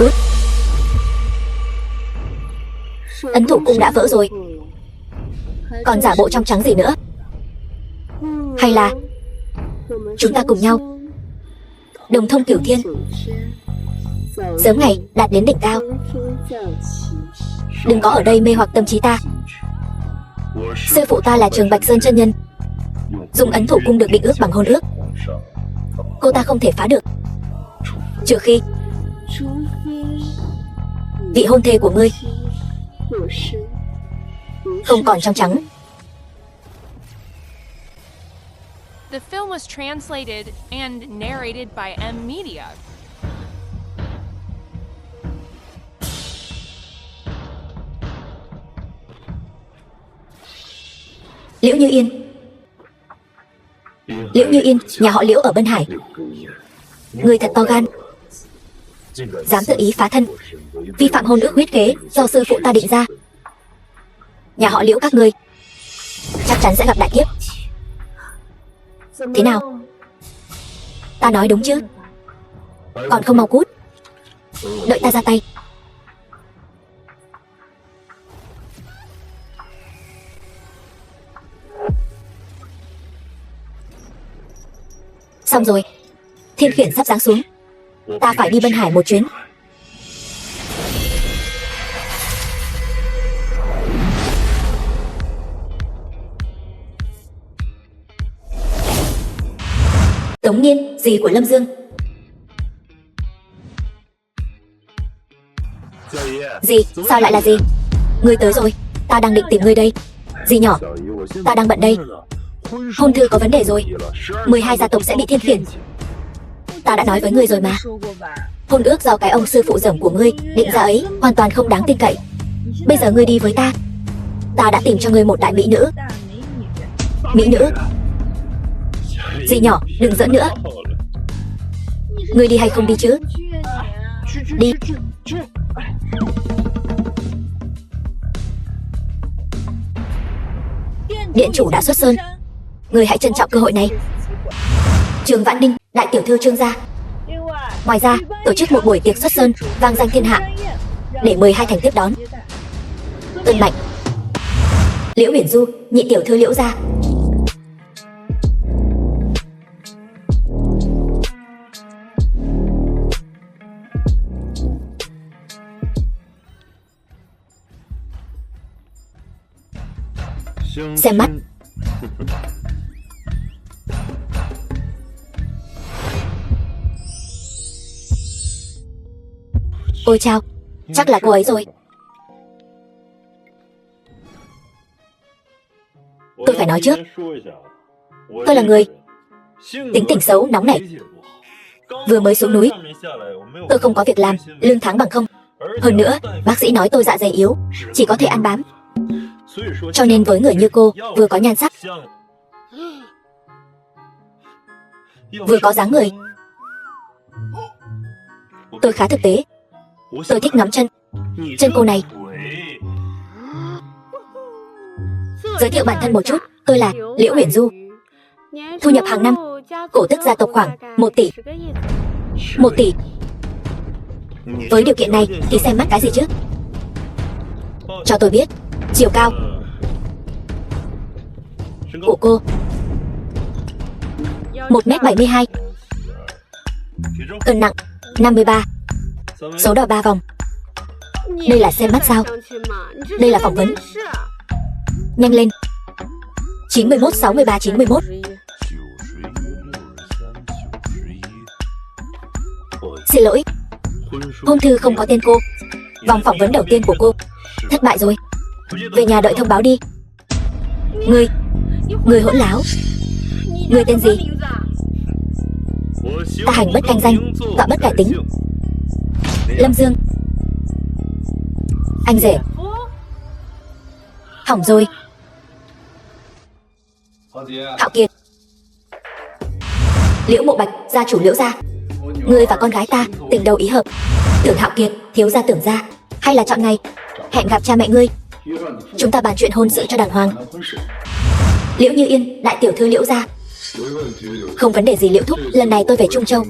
Cút. Ấn thủ cung đã vỡ rồi, còn giả bộ trong trắng gì nữa? Hay là chúng ta cùng nhau đồng thông cửu thiên, sớm ngày đạt đến đỉnh cao. Đừng có ở đây mê hoặc tâm trí ta. Sư phụ ta là Trường Bạch Sơn chân nhân, dùng ấn thủ cung được định ước bằng hôn ước. Cô ta không thể phá được, trừ khi vị hôn thê của ngươi không còn trong trắng. The film was translated and narrated by M Media. Liễu Như Yên. Liễu Như Yên, nhà họ Liễu ở Bân Hải. Ngươi thật to gan, dám tự ý phá thân, vi phạm hôn ước huyết kế do sư phụ ta định ra. Nhà họ Liễu các ngươi chắc chắn sẽ gặp đại kiếp. Thế nào, ta nói đúng chứ? Còn không mau cút, đợi ta ra tay. Xong rồi, thiên khiển sắp giáng xuống, ta phải đi Bân Hải một chuyến. Tống Nghiên, dì của Lâm Dương. Dì, sao lại là dì? Ngươi tới rồi, ta đang định tìm ngươi đây. Dì nhỏ, ta đang bận đây. Hôn thư có vấn đề rồi, 12 gia tộc sẽ bị thiên khiển. Ta đã nói với ngươi rồi mà. Hôn ước do cái ông sư phụ rởm của ngươi định ra ấy hoàn toàn không đáng tin cậy. Bây giờ ngươi đi với ta, ta đã tìm cho ngươi một đại mỹ nữ. Mỹ nữ? Dì nhỏ, đừng giỡn nữa. Ngươi đi hay không đi chứ? Đi. Điện chủ đã xuất sơn, ngươi hãy trân trọng cơ hội này. Trường Vãn Ninh, đại tiểu thư Trương gia. Ngoài ra, tổ chức một buổi tiệc xuất sơn vang danh thiên hạ, để mời hai thành tiếp đón. Ân Mạnh, Liễu Uyển Du, nhị tiểu thư Liễu gia. Xem mắt. Ôi chao, chắc là cô ấy rồi. Tôi phải nói trước, tôi là người tính tình xấu, nóng nảy. Vừa mới xuống núi, tôi không có việc làm, lương tháng bằng không. Hơn nữa, bác sĩ nói tôi dạ dày yếu, chỉ có thể ăn bám. Cho nên với người như cô, vừa có nhan sắc, vừa có dáng người, tôi khá thực tế. Tôi thích ngắm chân cô này. Giới thiệu bản thân một chút, tôi là Liễu Uyển Du. Thu nhập hàng năm, cổ tức gia tộc khoảng 1 tỷ. 1 tỷ. Với điều kiện này thì xem mắt cái gì chứ? Cho tôi biết chiều cao của cô. 1m72. Cân nặng 53. Số đo 3 vòng. Đây là xem mắt sao? Đây là phỏng vấn. Nhanh lên. 91 63 91. Xin lỗi, hôn thư không có tên cô. Vòng phỏng vấn đầu tiên của cô thất bại rồi. Về nhà đợi thông báo đi. Ngươi hỗn láo. Ngươi tên gì? Ta hành bất canh danh, tọa bất cải tính. Lâm Dương. Anh rể. Hỏng rồi. Hạo Kiệt. Liễu Mộ Bạch, gia chủ Liễu gia. Ngươi và con gái ta tình đầu ý hợp. Tưởng Hạo Kiệt, thiếu gia Tưởng gia. Hay là chọn ngày hẹn gặp cha mẹ ngươi, chúng ta bàn chuyện hôn sự cho đàng hoàng. Liễu Như Yên, đại tiểu thư Liễu gia. Không vấn đề gì Liễu thúc, lần này tôi về Trung Châu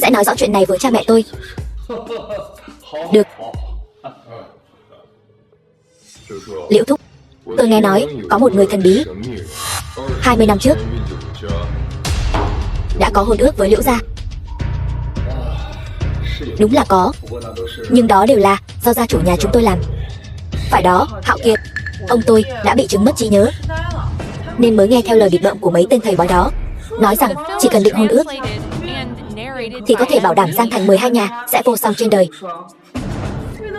sẽ nói rõ chuyện này với cha mẹ tôi. Được. Liễu thúc, tôi nghe nói có một người thần bí 20 năm trước đã có hôn ước với Liễu gia. Đúng là có, nhưng đó đều là do gia chủ nhà chúng tôi làm. Phải đó, Hạo Kiệt. Ông tôi đã bị chứng mất trí nhớ, nên mới nghe theo lời bịp bợm của mấy tên thầy bói đó, nói rằng chỉ cần định hôn ước thì có thể bảo đảm Giang Thành 12 nhà sẽ vô song trên đời.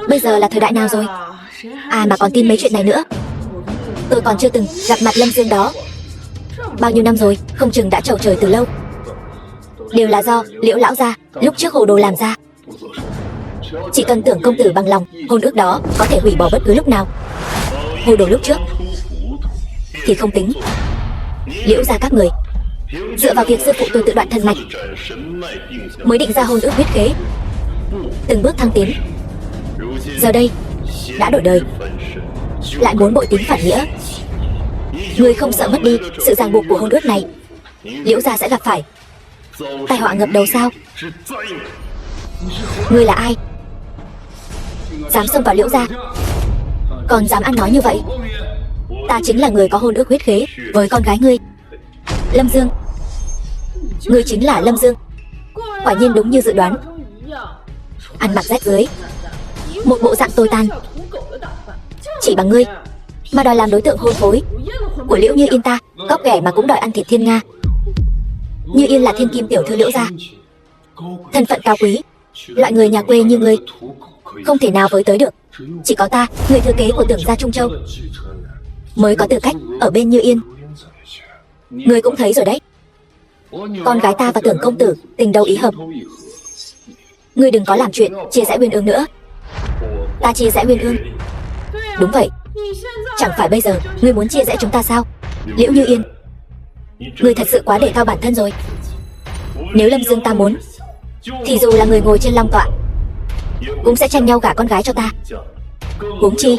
Bây giờ là thời đại nào rồi? À mà còn tin mấy chuyện này nữa. Tôi còn chưa từng gặp mặt Lâm Dương đó. Bao nhiêu năm rồi, không chừng đã chầu trời từ lâu. Đều là do Liễu lão gia lúc trước hồ đồ làm ra. Chỉ cần tưởng công tử bằng lòng, hôn ước đó có thể hủy bỏ bất cứ lúc nào. Hồ đồ lúc trước thì không tính. Liễu gia các người dựa vào việc sư phụ tôi tự đoạn thân mạch mới định ra hôn ước huyết khế, từng bước thăng tiến. Giờ đây đã đổi đời, lại muốn bội tính phản nghĩa. Người không sợ mất đi sự ràng buộc của hôn ước này, Liễu gia sẽ gặp phải tai họa ngập đầu sao? Ngươi là ai? Dám xông vào Liễu gia, còn dám ăn nói như vậy? Ta chính là người có hôn ước huyết khế với con gái ngươi, Lâm Dương. Ngươi chính là Lâm Dương. Quả nhiên đúng như dự đoán. Ăn mặc rách rưới, một bộ dạng tồi tàn, chỉ bằng ngươi mà đòi làm đối tượng hôn phối của Liễu Như Yên ta. Cóc ghẻ mà cũng đòi ăn thịt thiên nga. Như Yên là thiên kim tiểu thư Liễu gia, thân phận cao quý, loại người nhà quê như ngươi không thể nào với tới được. Chỉ có ta, người thừa kế của Tưởng gia Trung Châu, mới có tư cách ở bên Như Yên. Ngươi cũng thấy rồi đấy, con gái ta và Tưởng công tử tình đầu ý hợp. Ngươi đừng có làm chuyện chia rẽ uyên ương nữa. Ta chia rẽ uyên ương? Đúng vậy. Chẳng phải bây giờ ngươi muốn chia rẽ chúng ta sao? Liễu Như Yên, ngươi thật sự quá để cao bản thân rồi. Nếu Lâm Dương ta muốn, thì dù là người ngồi trên long tọa cũng sẽ tranh nhau gả con gái cho ta. Huống chi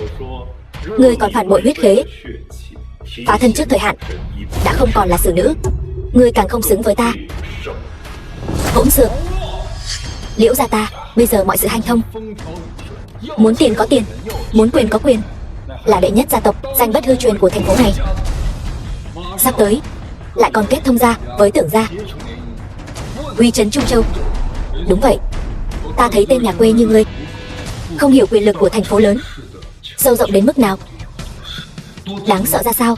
ngươi còn phản bội huyết khế, phá thân trước thời hạn, đã không còn là xử nữ. Ngươi càng không xứng với ta. Hỗn xược. Liễu gia ta bây giờ mọi sự hanh thông, muốn tiền có tiền, muốn quyền có quyền, là đệ nhất gia tộc danh bất hư truyền của thành phố này. Sắp tới lại còn kết thông gia với Tưởng gia, uy trấn Trung Châu. Đúng vậy, ta thấy tên nhà quê như ngươi không hiểu quyền lực của thành phố lớn sâu rộng đến mức nào, đáng sợ ra sao.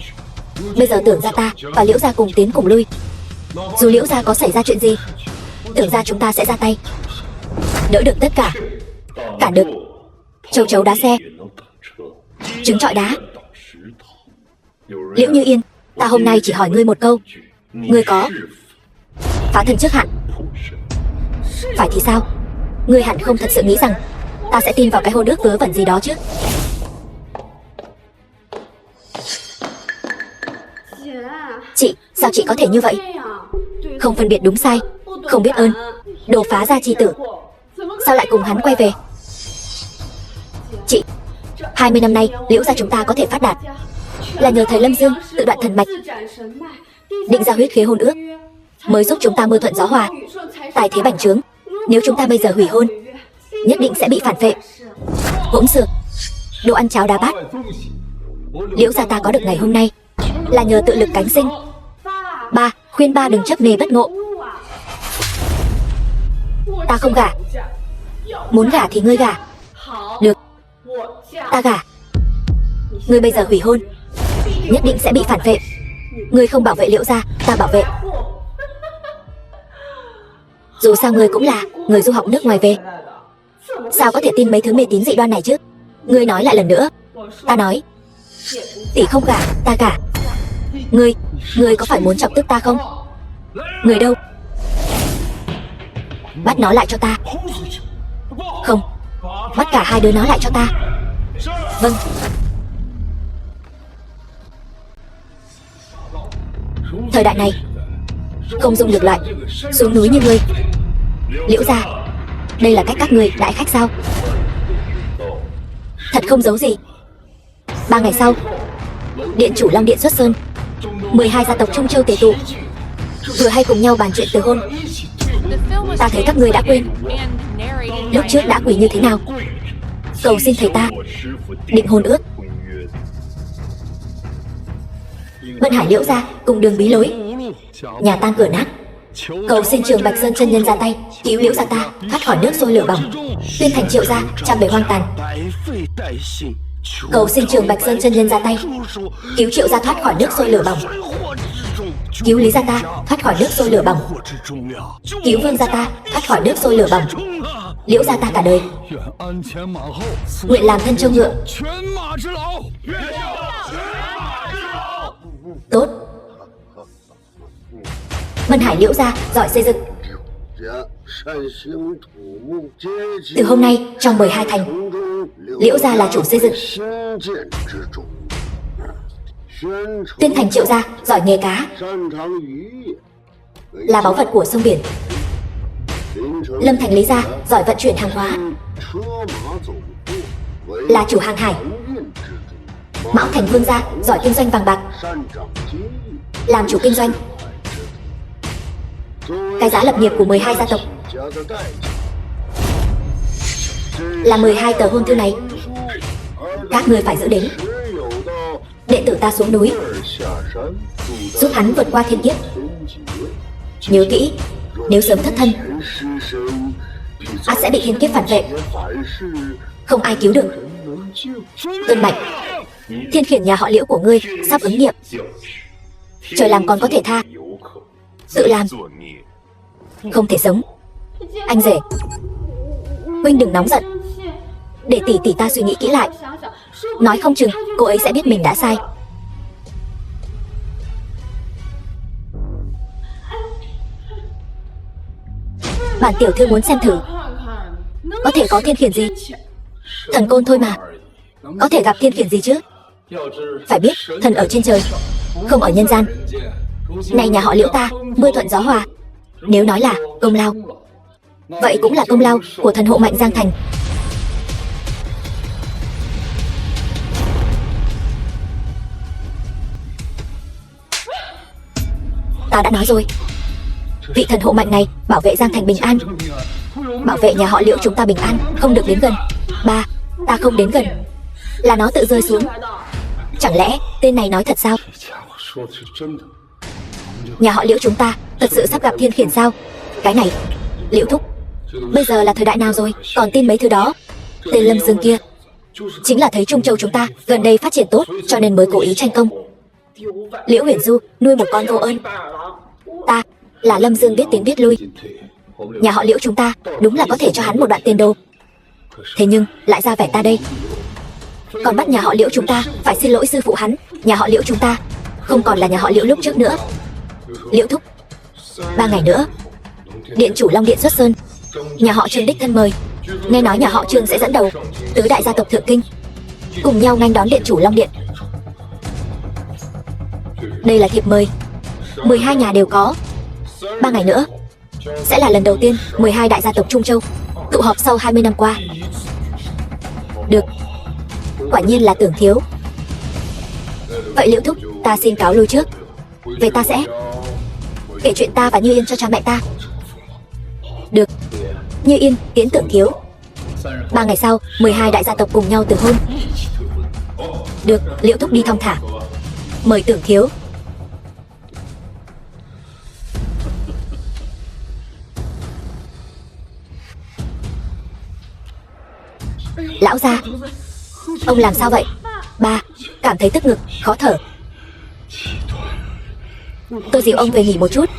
Bây giờ Tưởng gia ta và Liễu gia cùng tiến cùng lui. Dù Liễu gia có xảy ra chuyện gì, Tưởng gia chúng ta sẽ ra tay, đỡ được tất cả, cản được châu chấu đá xe, trứng trọi đá. Liễu Như Yên, ta hôm nay chỉ hỏi ngươi một câu, ngươi có phá thân trước hạn? Phải thì sao? Ngươi hẳn không thật sự nghĩ rằng ta sẽ tin vào cái hôn ước vớ vẩn gì đó chứ? Chị, sao chị có thể như vậy? Không phân biệt đúng sai, không biết ơn, đồ phá gia chi tử, sao lại cùng hắn quay về? Chị, 20 năm nay Liễu gia chúng ta có thể phát đạt là nhờ thầy Lâm Dương tự đoạn thần mạch, định ra huyết khế hôn ước, mới giúp chúng ta mưa thuận gió hòa, tài thế bành trướng. Nếu chúng ta bây giờ hủy hôn, nhất định sẽ bị phản phệ. Hỗn xược, đồ ăn cháo đá bát. Liễu gia ta có được ngày hôm nay là nhờ tự lực cánh sinh. Ba, khuyên ba đừng chấp mê bất ngộ. Ta không gả. Muốn gả thì ngươi gả. Được, ta gả. Ngươi bây giờ hủy hôn, nhất định sẽ bị phản vệ. Ngươi không bảo vệ Liễu gia, ta bảo vệ. Dù sao ngươi cũng là người du học nước ngoài về, sao có thể tin mấy thứ mê tín dị đoan này chứ? Ngươi nói lại lần nữa. Ta nói tỷ không gả, ta gả. Ngươi có phải muốn chọc tức ta không? Người đâu? Bắt nó lại cho ta. Không, bắt cả hai đứa nó lại cho ta. Vâng. Thời đại này không dùng được loại xuống núi như ngươi. Liễu gia, đây là cách các ngươi đại khách sao? Thật không giấu gì. 3 ngày sau, điện chủ Long Điện xuất sơn, 12 gia tộc Trung Châu tề tụ, vừa hay cùng nhau bàn chuyện từ hôn. Ta thấy các ngươi đã quên lúc trước đã quỳ như thế nào, cầu xin thầy ta định hôn ước. Vân Hải Liễu gia cùng đường bí lối, nhà tan cửa nát, cầu xin Trường Bạch Sơn chân nhân ra tay cứu Liễu gia ta thoát khỏi nước sôi lửa bỏng. Tuyên thành Triệu gia trăm bề hoang tàn, cầu xin Trường Bạch Sơn chân nhân ra tay cứu Triệu gia thoát khỏi nước sôi lửa bỏng, cứu Lý gia ta thoát khỏi nước sôi lửa bỏng, cứu Vương gia ta thoát khỏi nước sôi lửa bỏng. Liễu gia ta cả đời nguyện làm thân châu ngựa. Tốt. Vân Hải Liễu gia giỏi xây dựng. Từ hôm nay trong 12 thành, Liễu gia là chủ xây dựng. Tuyên thành Triệu gia giỏi nghề cá, là báu vật của sông biển. Lâm thành Lý gia giỏi vận chuyển hàng hóa, là chủ hàng hải. Mão thành Vương gia giỏi kinh doanh vàng bạc, làm chủ kinh doanh. Cái giá lập nghiệp của 12 gia tộc là 12 tờ hôn thư này, các người phải giữ đến. Đệ tử ta xuống núi giúp hắn vượt qua thiên kiếp. Nhớ kỹ, nếu sớm thất thân ắt sẽ bị thiên kiếp phản vệ, không ai cứu được. Tuân mệnh. Thiên khiển nhà họ Liễu của ngươi sắp ứng nghiệm, trời làm còn có thể tha, tự làm không thể sống. Anh rể, huynh đừng nóng giận, để tỷ ta suy nghĩ kỹ lại, nói không chừng cô ấy sẽ biết mình đã sai. Bản tiểu thư muốn xem thử, có thể có thiên khiển gì? Thần côn thôi mà, có thể gặp thiên khiển gì chứ? Phải biết thần ở trên trời, không ở nhân gian. Này nhà họ Liễu ta mưa thuận gió hòa, nếu nói là công lao, vậy cũng là công lao của thần hộ Mạnh Giang Thành. Ta đã nói rồi, vị thần hộ Mạnh này bảo vệ Giang Thành bình an, bảo vệ nhà họ Liễu chúng ta bình an, không được đến gần. Ba, ta không đến gần là nó tự rơi xuống. Chẳng lẽ tên này nói thật sao? Nhà họ Liễu chúng ta thật sự sắp gặp thiên khiển sao? Cái này, Liễu thúc, bây giờ là thời đại nào rồi, còn tin mấy thứ đó? Tên Lâm Dương kia chính là thấy Trung Châu chúng ta gần đây phát triển tốt, cho nên mới cố ý tranh công. Liễu Huyền Du nuôi một con vô ơn. Ta là Lâm Dương biết tiến biết lui, nhà họ Liễu chúng ta đúng là có thể cho hắn một đoạn tiền đồ. Thế nhưng lại ra vẻ ta đây, còn bắt nhà họ Liễu chúng ta phải xin lỗi sư phụ hắn. Nhà họ Liễu chúng ta không còn là nhà họ Liễu lúc trước nữa. Liễu thúc, 3 ngày nữa điện chủ Long Điện xuất sơn, nhà họ Trương đích thân mời. Nghe nói nhà họ Trương sẽ dẫn đầu tứ đại gia tộc thượng kinh cùng nhau nghênh đón điện chủ Long Điện. Đây là thiệp mời, 12 nhà đều có. 3 ngày nữa sẽ là lần đầu tiên 12 đại gia tộc Trung Châu tụ họp sau 20 năm qua. Được, quả nhiên là tưởng thiếu. Vậy Liễu thúc, ta xin cáo lui trước. Về ta sẽ kể chuyện ta và Như Yên cho cha mẹ ta. Được, Như Yên tiến tưởng thiếu. 3 ngày sau 12 đại gia tộc cùng nhau từ hôn. Được, Liễu thúc đi thong thả. Mời tưởng thiếu. Lão gia, ông làm sao vậy? Ba, cảm thấy tức ngực, khó thở. Tôi dìu ông về nghỉ một chút.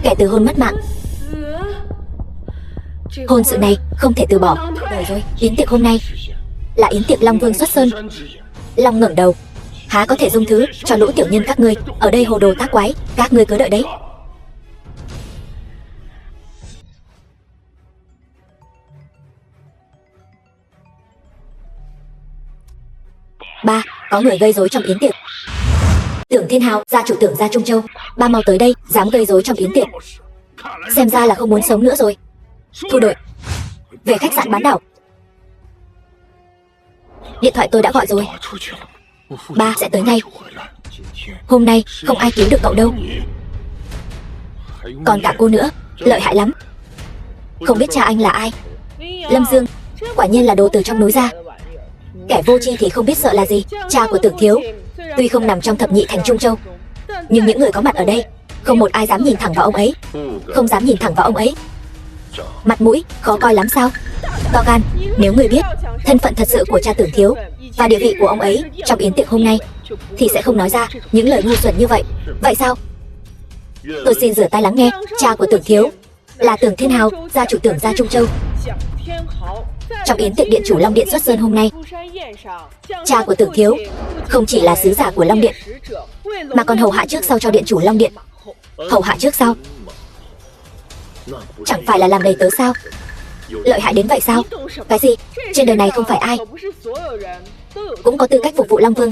Kẻ từ hôn mất mạng, hôn sự này không thể từ bỏ. Đời rồi, yến tiệc hôm nay là yến tiệc Long Vương xuất sơn. Long ngẩng đầu, há có thể dung thứ cho lũ tiểu nhân các ngươi ở đây hồ đồ tác quái. Các ngươi cứ đợi đấy. Ba, có người gây rối trong yến tiệc. Tưởng Thiên Hào, gia chủ Tưởng gia Trung Châu, ba mau tới đây, dám gây rối trong yến tiệc, xem ra là không muốn sống nữa rồi. Thu đội. Về khách sạn bán đảo. Điện thoại tôi đã gọi rồi. Ba sẽ tới ngay. Hôm nay không ai cứu được cậu đâu. Còn cả cô nữa, lợi hại lắm. Không biết cha anh là ai? Lâm Dương, quả nhiên là đồ từ trong núi ra. Kẻ vô tri thì không biết sợ là gì. Cha của Tưởng Thiếu tuy không nằm trong thập nhị thành Trung Châu, nhưng những người có mặt ở đây không một ai dám nhìn thẳng vào ông ấy. Không dám nhìn thẳng vào ông ấy. Mặt mũi khó coi lắm sao? To gan. Nếu người biết thân phận thật sự của cha Tưởng Thiếu và địa vị của ông ấy trong yến tiệc hôm nay thì sẽ không nói ra những lời ngu xuẩn như vậy. Vậy sao? Tôi xin rửa tai lắng nghe. Cha của Tưởng Thiếu là Tưởng Thiên Hào, gia chủ Tưởng gia Trung Châu. Trong yến tiệc điện chủ Long Điện xuất sơn hôm nay, cha của Tưởng Thiếu không chỉ là sứ giả của Long Điện, mà còn hầu hạ trước sau cho điện chủ Long Điện. Hầu hạ trước sau? Chẳng phải là làm đầy tớ sao? Lợi hại đến vậy sao? Cái gì? Trên đời này không phải ai cũng có tư cách phục vụ Long Vương.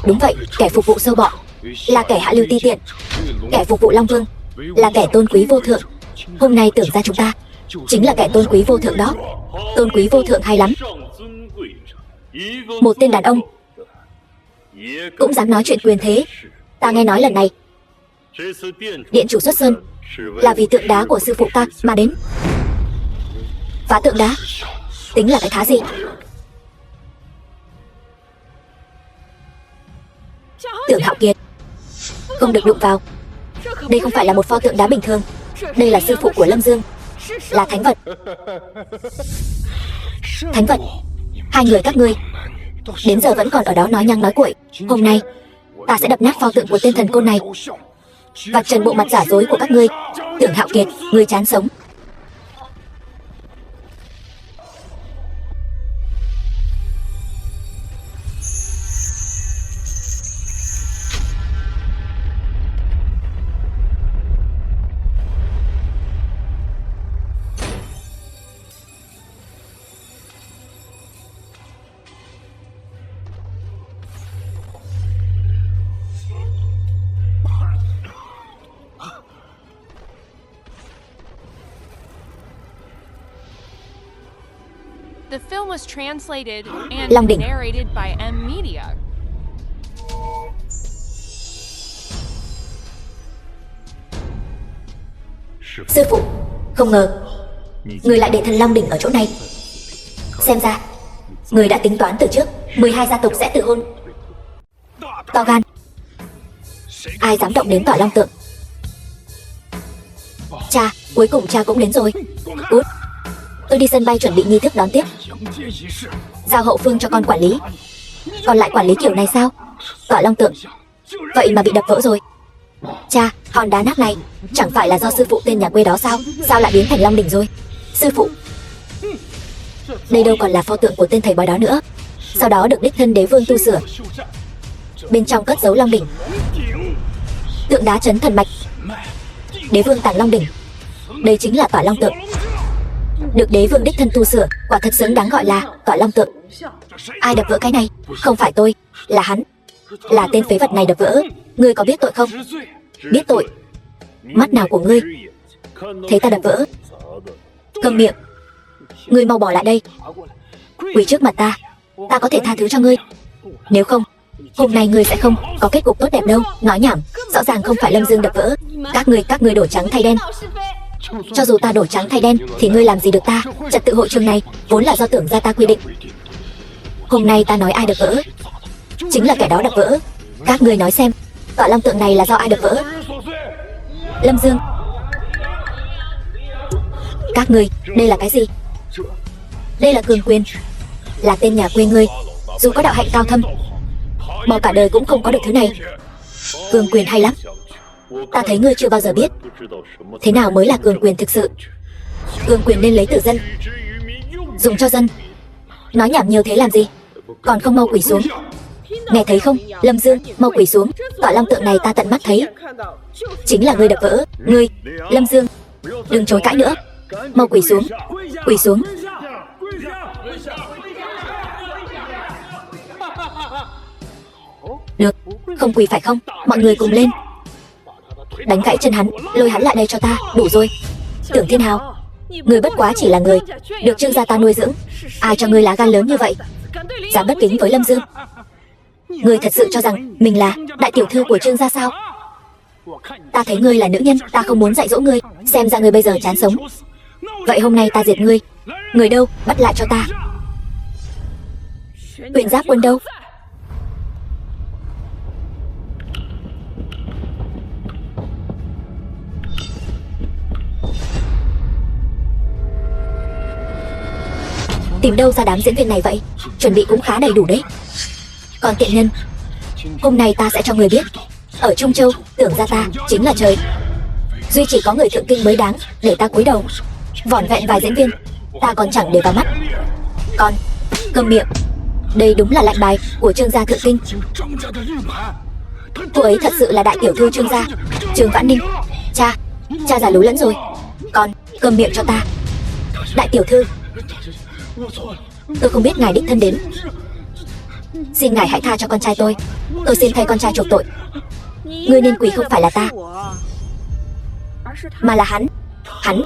Đúng vậy, kẻ phục vụ sâu bọ là kẻ hạ lưu ti tiện. Kẻ phục vụ Long Vương là kẻ tôn quý vô thượng. Hôm nay Tưởng gia chúng ta chính là kẻ tôn quý vô thượng đó. Tôn quý vô thượng hay lắm. Một tên đàn ông cũng dám nói chuyện quyền thế. Ta nghe nói lần này điện chủ xuất sơn là vì tượng đá của sư phụ ta mà đến. Phá tượng đá tính là cái thá gì? Tưởng Hạo Kiệt, không được đụng vào. Đây không phải là một pho tượng đá bình thường. Đây là sư phụ của Lâm Dương, là thánh vật. Thánh vật? Hai người các ngươi đến giờ vẫn còn ở đó nói nhăng nói cuội. Hôm nay ta sẽ đập nát pho tượng của tên thần côn này, vạch trần bộ mặt giả dối của các ngươi. Tưởng Hạo Kiệt, ngươi chán sống. The film was translated Long and Đỉnh. narrated by M Media. Sư phụ, không ngờ người lại để thần Long Đỉnh ở chỗ này. Xem ra người đã tính toán từ trước 12 gia tộc sẽ tự hôn. To gan. Ai dám động đến Tỏa Long tượng? Cha, cuối cùng cha cũng đến rồi. Út, tôi đi sân bay chuẩn bị nghi thức đón tiếp. Giao hậu phương cho con quản lý. Còn lại quản lý kiểu này sao? Tỏa Long tượng vậy mà bị đập vỡ rồi. Cha, hòn đá nát này chẳng phải là do sư phụ tên nhà quê đó sao? Sao lại biến thành Long Đỉnh rồi? Sư phụ, đây đâu còn là pho tượng của tên thầy bói đó nữa. Sau đó được đích thân đế vương tu sửa. Bên trong cất giấu Long Đỉnh. Tượng đá chấn thần mạch. Đế vương tàng Long Đỉnh. Đây chính là Tỏa Long tượng. Được đế vương đích thân tu sửa, quả thật xứng đáng gọi là Tỏa Long tượng. Ai đập vỡ cái này? Không phải tôi, là hắn. Là tên phế vật này đập vỡ. Ngươi có biết tội không? Biết tội? Mắt nào của ngươi thấy ta đập vỡ? Câm miệng. Ngươi mau bỏ lại đây. Quỳ trước mặt ta. Ta có thể tha thứ cho ngươi. Nếu không, hôm nay ngươi sẽ không có kết cục tốt đẹp đâu. Nói nhảm. Rõ ràng không phải Lâm Dương đập vỡ. Các ngươi đổi trắng thay đen. Cho dù ta đổi trắng thay đen thì ngươi làm gì được ta? Trật tự hội trường này vốn là do Tưởng gia ta quy định. Hôm nay ta nói ai đập vỡ chính là kẻ đó đập vỡ. Các ngươi nói xem, Tỏa Long tượng này là do ai đập vỡ? Lâm Dương. Các ngươi, đây là cái gì? Đây là cường quyền. Là tên nhà quê ngươi, dù có đạo hạnh cao thâm, bỏ cả đời cũng không có được thứ này. Cường quyền hay lắm. Ta thấy ngươi chưa bao giờ biết thế nào mới là cường quyền thực sự. Cường quyền nên lấy từ dân, dùng cho dân. Nói nhảm nhiều thế làm gì? Còn không mau quỳ xuống. Nghe thấy không, Lâm Dương, mau quỳ xuống. Tỏa Long tượng này ta tận mắt thấy chính là ngươi đập vỡ. Ngươi, Lâm Dương, đừng chối cãi nữa. Mau quỳ xuống. Quỳ xuống. Được, không quỳ phải không? Mọi người cùng lên. Đánh gãy chân hắn, lôi hắn lại đây cho ta. Đủ rồi. Tưởng Thiên Hào, Ngươi bất quá chỉ là người được Trương gia ta nuôi dưỡng. Ai cho ngươi lá gan lớn như vậy, dám bất kính với Lâm Dương? Ngươi thật sự cho rằng mình là đại tiểu thư của Trương gia sao? Ta thấy ngươi là nữ nhân, ta không muốn dạy dỗ ngươi. Xem ra ngươi bây giờ chán sống. Vậy hôm nay ta diệt ngươi. Người đâu, bắt lại cho ta. Huyền Giáp Quân đâu? Tìm đâu ra đám diễn viên này vậy? Chuẩn bị cũng khá đầy đủ đấy. Còn tiện nhân, hôm nay ta sẽ cho người biết, ở Trung Châu tưởng ra ta chính là trời. Duy chỉ có người thượng kinh mới đáng để ta cúi đầu. Vỏn vẹn vài diễn viên ta còn chẳng để vào mắt. Còn câm miệng. Đây đúng là lệnh bài của Trương gia thượng kinh. Cô ấy thật sự là đại tiểu thư Trương gia, Trương Vãn Ninh. Cha già lú lẫn rồi. Còn câm miệng cho ta. Đại tiểu thư, tôi không biết ngài đích thân đến. Xin ngài hãy tha cho con trai tôi. Tôi xin thay con trai chuộc tội. Ngươi nên quỳ không phải là ta, mà là hắn. Hắn?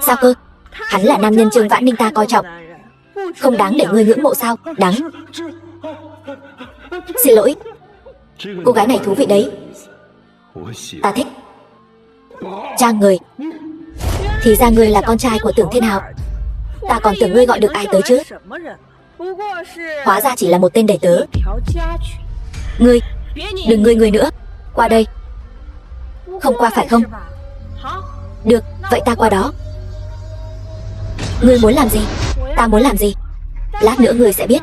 Sao cơ? Hắn là nam nhân Trương Vãn Ninh ta coi trọng. Không đáng để ngươi ngưỡng mộ sao? Đáng. Xin lỗi. Cô gái này thú vị đấy. Ta thích. Trang người. Thì ra ngươi là con trai của Tưởng Thiên Hào. Ta còn tưởng ngươi gọi được ai tới chứ. Hóa ra chỉ là một tên đầy tớ. Ngươi, đừng ngươi nữa. Qua đây. Không qua phải không? Được, vậy ta qua đó. Ngươi muốn làm gì? Ta muốn làm gì? Lát nữa ngươi sẽ biết.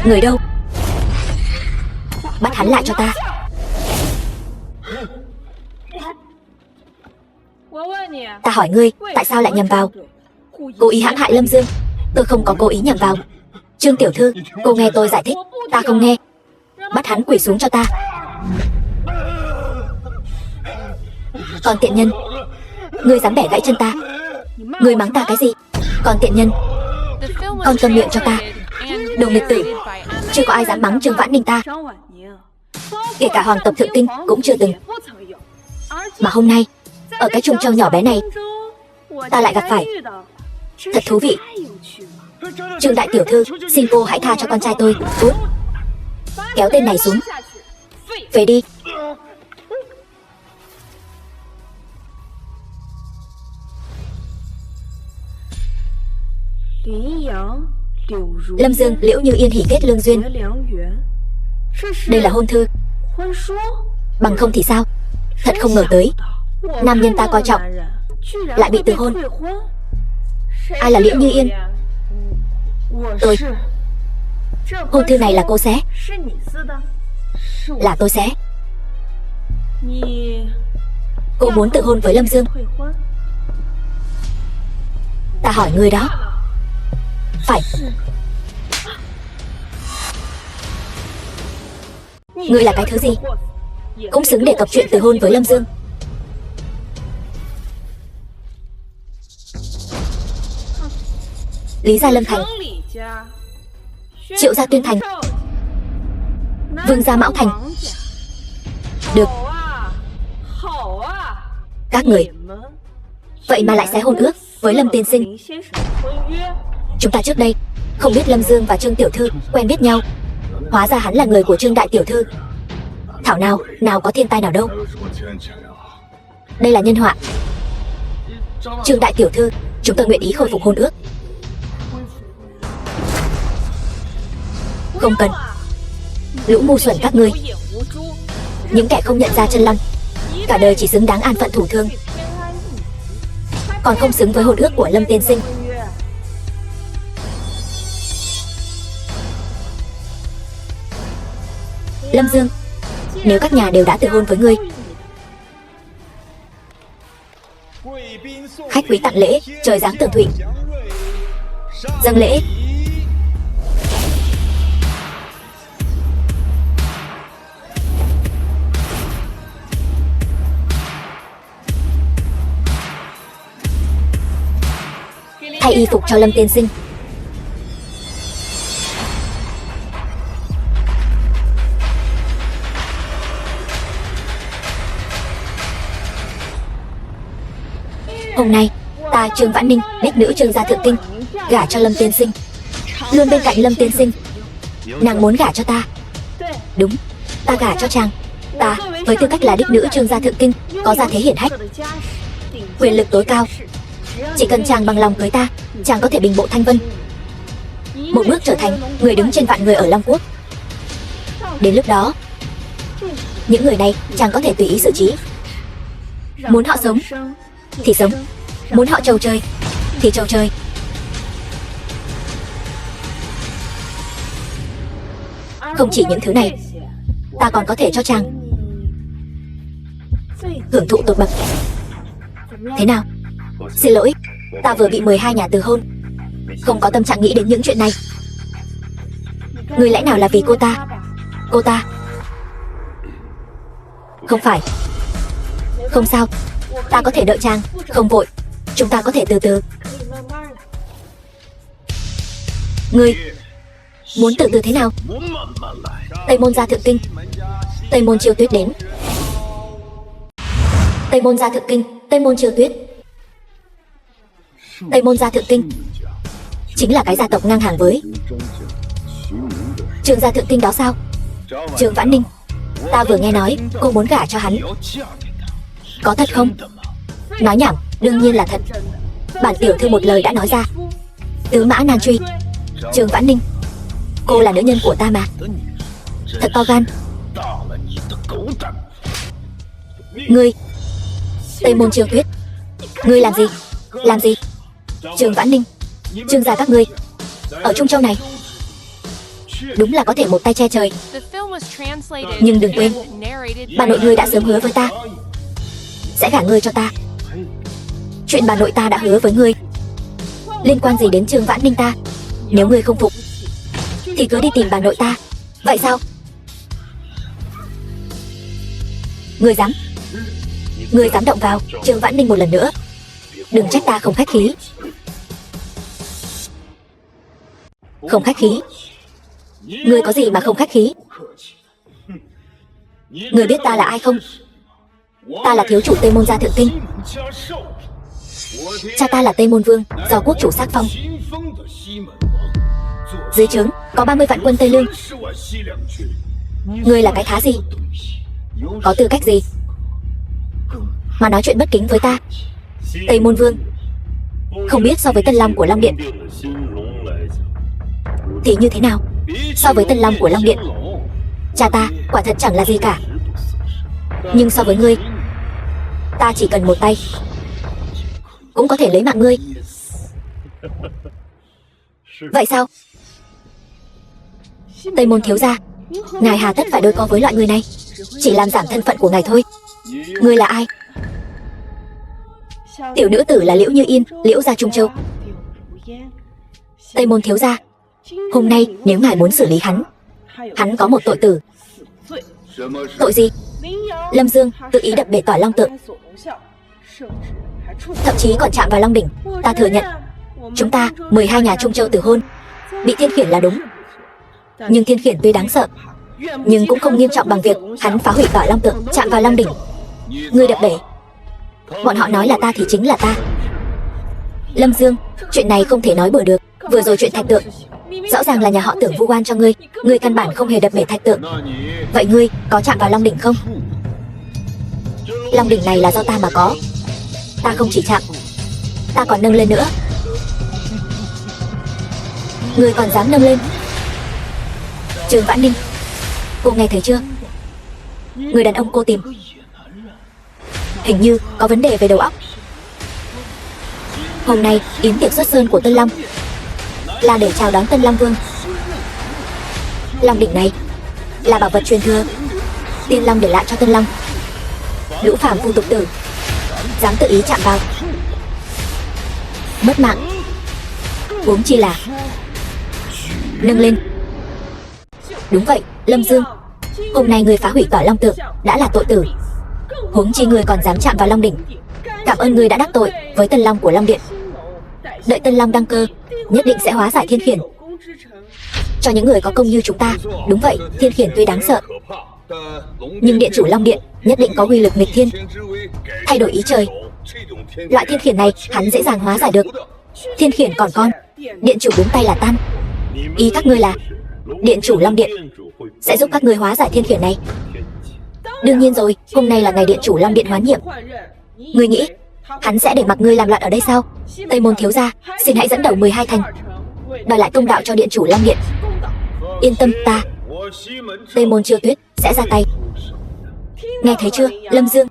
Người đâu? Bắt hắn lại cho ta. Ta hỏi ngươi, tại sao lại nhầm vào? Cố ý hãm hại Lâm Dương. Tôi không có cố ý nhầm vào. Trương tiểu thư, cô nghe tôi giải thích. Ta không nghe. Bắt hắn quỳ xuống cho ta. Còn tiện nhân, ngươi dám bẻ gãy chân ta. Ngươi mắng ta cái gì? Còn tiện nhân, con câm miệng cho ta. Đồ nghịch tử. Chưa có ai dám mắng Trương Vãn Ninh ta. Kể cả hoàng tộc thượng kinh cũng chưa từng. Mà hôm nay, ở cái Trung Châu nhỏ bé này, ta lại gặp phải. Thật thú vị. Trương đại tiểu thư, xin cô hãy tha cho con trai tôi. Cút. Kéo tên này xuống. Về đi. Lâm Dương, Liễu Như Yên hỉ kết lương duyên. Đây là hôn thư. Bằng không thì sao? Thật không ngờ tới, nam nhân ta coi trọng lại bị từ hôn. Ai là Liễu Như Yên? Tôi. Hôn thư này là cô xé. Là tôi xé. Cô muốn tự hôn với Lâm Dương. Ta hỏi ngươi đó. Phải. Ngươi là cái thứ gì cũng xứng để cọc chuyện từ hôn với Lâm Dương. Lý gia Lâm Thành, Triệu gia Tuyên Thành, Vương gia Mão Thành. Được. Các người vậy mà lại xé hôn ước với Lâm tiên sinh. Chúng ta trước đây không biết Lâm Dương và Trương tiểu thư quen biết nhau. Hóa ra hắn là người của Trương đại tiểu thư. Thảo nào có thiên tai nào đâu. Đây là nhân họa. Trương đại tiểu thư, chúng tôi nguyện ý khôi phục hôn ước. Không cần. Lũ ngu xuẩn các ngươi, những kẻ không nhận ra chân long, cả đời chỉ xứng đáng an phận thủ thương, còn không xứng với hôn ước của Lâm tiên sinh. Lâm Dương, nếu các nhà đều đã tự hôn với ngươi, khách quý tặng lễ, trời giáng tường thụy. Dâng lễ. Thay y phục cho Lâm tiên sinh. Hôm nay ta Ta Trương Vãn Ninh, đích nữ Trương gia thượng kinh, gả cho Lâm tiên sinh, luôn bên cạnh Lâm tiên sinh. Nàng muốn gả cho ta. Đúng, ta gả cho chàng. Ta, với tư cách là đích nữ Trương gia thượng kinh, có gia thế hiển hách, quyền lực tối cao. Chỉ cần chàng bằng lòng cưới ta, chàng có thể bình bộ Thanh Vân, một bước trở thành người đứng trên vạn người ở Long Quốc. Đến lúc đó, những người này chàng có thể tùy ý xử trí. Muốn họ sống thì sống, muốn họ trầu trời thì trầu trời. Không chỉ những thứ này, ta còn có thể cho chàng hưởng thụ tột bậc. Thế nào? Xin lỗi, ta vừa bị 12 nhà từ hôn, không có tâm trạng nghĩ đến những chuyện này. Ngươi lẽ nào là vì cô ta? Cô ta? Không phải. Không sao, ta có thể đợi chàng, không vội. Chúng ta có thể từ từ. Ngươi muốn từ từ thế nào? Tây Môn gia thượng kinh, Tây Môn Chiêu Tuyết đến. Tây Môn gia thượng kinh, Tây Môn Chiêu Tuyết. Tây Môn gia thượng kinh chính là cái gia tộc ngang hàng với Trương gia thượng kinh đó sao? Trương Vãn Ninh, ta vừa nghe nói cô muốn gả cho hắn. Có thật không? Nói nhảm, đương nhiên là thật. Bản tiểu thư một lời đã nói ra. Tứ mã nan truy. Trương Vãn Ninh, cô là nữ nhân của ta mà. Thật to gan. Ngươi, Tây Môn Chiêu Tuyết, ngươi làm gì? Làm gì? Trương Vãn Ninh, Trương gia các ngươi ở Trung Châu này đúng là có thể một tay che trời. Nhưng đừng quên, bà nội ngươi đã sớm hứa với ta sẽ gả ngươi cho ta. Chuyện bà nội ta đã hứa với ngươi liên quan gì đến Trương Vãn Ninh ta? Nếu ngươi không phục thì cứ đi tìm bà nội ta. Vậy sao? Ngươi dám động vào Trương Vãn Ninh một lần nữa, đừng trách ta không khách khí. Không khách khí? Ngươi có gì mà không khách khí? Ngươi biết ta là ai không? Ta là thiếu chủ Tây Môn gia thượng kinh. Cha ta là Tây Môn Vương, do quốc chủ xác phong. Dưới trướng có 30 vạn quân Tây Lương. Ngươi là cái thá gì? Có tư cách gì mà nói chuyện bất kính với ta? Tây Môn Vương không biết so với Tân Long của Long Điện thì như thế nào? So với Tân Long của Long Điện, cha ta quả thật chẳng là gì cả. Nhưng so với ngươi, ta chỉ cần một tay cũng có thể lấy mạng ngươi. Vậy sao? Tây Môn thiếu gia, ngài hà tất phải đôi co với loại người này, chỉ làm giảm thân phận của ngài thôi. Ngươi là ai? Tiểu nữ tử là Liễu Như Yên, Liễu gia Trung Châu. Tây Môn thiếu gia, hôm nay nếu ngài muốn xử lý hắn có một tội tử. Tội gì? Lâm Dương tự ý đập bể tỏa long tượng, thậm chí còn chạm vào Long đỉnh. Ta thừa nhận, chúng ta 12 nhà Trung Châu từ hôn bị thiên khiển là đúng. Nhưng thiên khiển tuy đáng sợ, nhưng cũng không nghiêm trọng bằng việc hắn phá hủy tỏa long tượng, chạm vào Long đỉnh. Ngươi đập bể, bọn họ nói là ta thì chính là ta. Lâm Dương, chuyện này không thể nói bừa được. Vừa rồi chuyện thạch tượng, rõ ràng là nhà họ Tưởng vu oan cho ngươi. Ngươi căn bản không hề đập bể thạch tượng. Vậy ngươi có chạm vào Long đỉnh không? Long đỉnh này là do ta mà có. Ta không chỉ chạm, ta còn nâng lên nữa. Ngươi còn dám nâng lên? Trương Vãn Ninh, cô nghe thấy chưa? Người đàn ông cô tìm hình như có vấn đề về đầu óc. Hôm nay yến tiệc xuất sơn của Tân Long là để chào đón Tân Long Vương. Long đỉnh này là bảo vật truyền thừa Tiên Long để lại cho Tân Long. Lũ phàm phu tục tử dám tự ý chạm vào, mất mạng. Huống chi là nâng lên. Đúng vậy, Lâm Dương, hôm nay người phá hủy tỏa long tượng đã là tội tử, huống chi người còn dám chạm vào Long đỉnh. Cảm ơn người đã đắc tội với Tân Long của Long Điện. Đợi Tân Long đăng cơ, nhất định sẽ hóa giải thiên khiển cho những người có công như chúng ta. Đúng vậy, thiên khiển tuy đáng sợ, nhưng điện chủ Long Điện nhất định có uy lực nghịch thiên, thay đổi ý trời. Loại thiên khiển này hắn dễ dàng hóa giải được. Thiên khiển còn con, điện chủ búng tay là tan. Ý các ngươi là điện chủ Long Điện sẽ giúp các ngươi hóa giải thiên khiển này? Đương nhiên rồi, hôm nay là ngày điện chủ Long Điện hoán nhiệm. Ngươi nghĩ hắn sẽ để mặc ngươi làm loạn ở đây sao? Tây Môn thiếu gia, xin hãy dẫn đầu 12 thành đòi lại công đạo cho điện chủ Long Điện. Yên tâm, ta Tây Môn Chiêu Tuyết sẽ ra tay. Nghe thấy chưa, Lâm Dương?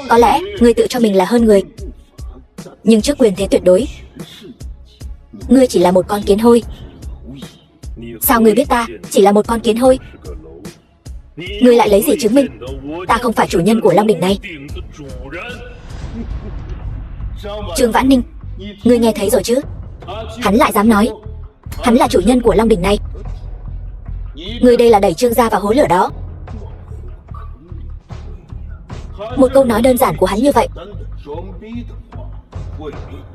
Có lẽ ngươi tự cho mình là hơn người, nhưng trước quyền thế tuyệt đối, ngươi chỉ là một con kiến hôi. Sao ngươi biết ta chỉ là một con kiến hôi? Ngươi lại lấy gì chứng minh ta không phải chủ nhân của Long đỉnh này? Trương Vãn Ninh, ngươi nghe thấy rồi chứ? Hắn lại dám nói hắn là chủ nhân của Long đỉnh này. Ngươi đây là đẩy Trương gia vào hố lửa đó. Một câu nói đơn giản của hắn như vậy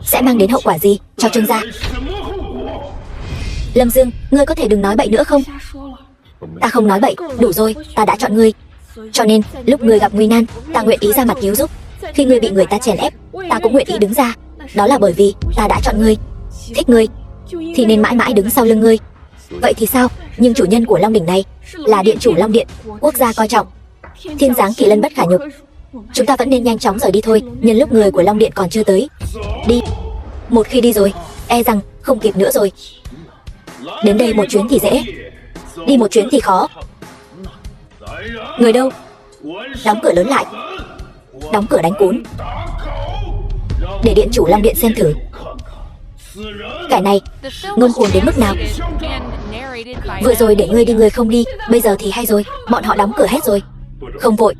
sẽ mang đến hậu quả gì cho Trương gia? Lâm Dương, ngươi có thể đừng nói bậy nữa không? Ta không nói bậy, đủ rồi, ta đã chọn ngươi. Cho nên, lúc ngươi gặp nguy nan, ta nguyện ý ra mặt cứu giúp. Khi ngươi bị người ta chèn ép, ta cũng nguyện ý đứng ra. Đó là bởi vì ta đã chọn ngươi. Thích ngươi thì nên mãi mãi đứng sau lưng ngươi. Vậy thì sao? Nhưng chủ nhân của Long đỉnh này là điện chủ Long Điện, quốc gia coi trọng, thiên giáng kỳ lân bất khả nhục. Chúng ta vẫn nên nhanh chóng rời đi thôi, nhân lúc người của Long Điện còn chưa tới. Đi. Một khi đi rồi, e rằng không kịp nữa rồi. Đến đây một chuyến thì dễ, đi một chuyến thì khó. Người đâu? Đóng cửa lớn lại. Đóng cửa đánh cún. Để điện chủ Long Điện xem thử kẻ này ngông cuồng đến mức nào. Vừa rồi để ngươi đi ngươi không đi, bây giờ thì hay rồi, bọn họ đóng cửa hết rồi. Không vội,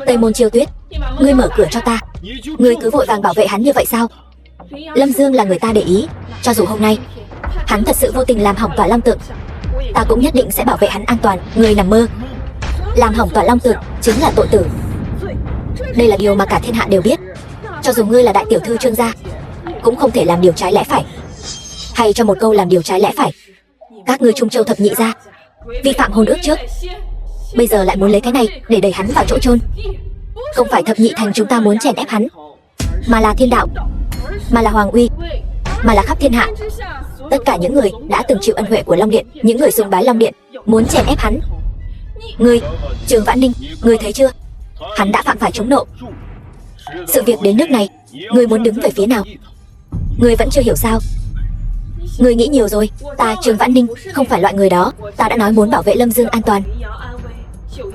Tây Môn Chiêu Tuyết, ngươi mở cửa cho ta. Ngươi cứ vội vàng bảo vệ hắn như vậy sao? Lâm Dương là người ta để ý, cho dù hôm nay hắn thật sự vô tình làm hỏng Tỏa Long Tượng, ta cũng nhất định sẽ bảo vệ hắn an toàn. Ngươi nằm mơ. Làm hỏng Tỏa Long Tượng chính là tội tử. Đây là điều mà cả thiên hạ đều biết. Cho dù ngươi là đại tiểu thư Trương gia, cũng không thể làm điều trái lẽ phải. Hay cho một câu làm điều trái lẽ phải. Các ngươi Trung Châu thập nhị gia vi phạm hôn ước trước, bây giờ lại muốn lấy cái này để đẩy hắn vào chỗ chôn. Không phải thập nhị thành chúng ta muốn chèn ép hắn, mà là thiên đạo, mà là hoàng uy, mà là khắp thiên hạ. Tất cả những người đã từng chịu ân huệ của Long Điện, những người sùng bái Long Điện, muốn chèn ép hắn. Ngươi, Trương Vãn Ninh, ngươi thấy chưa? Hắn đã phạm phải trúng nộ. Sự việc đến nước này, ngươi muốn đứng về phía nào? Ngươi vẫn chưa hiểu sao? Ngươi nghĩ nhiều rồi. Ta Trương Vãn Ninh không phải loại người đó. Ta đã nói muốn bảo vệ Lâm Dương an toàn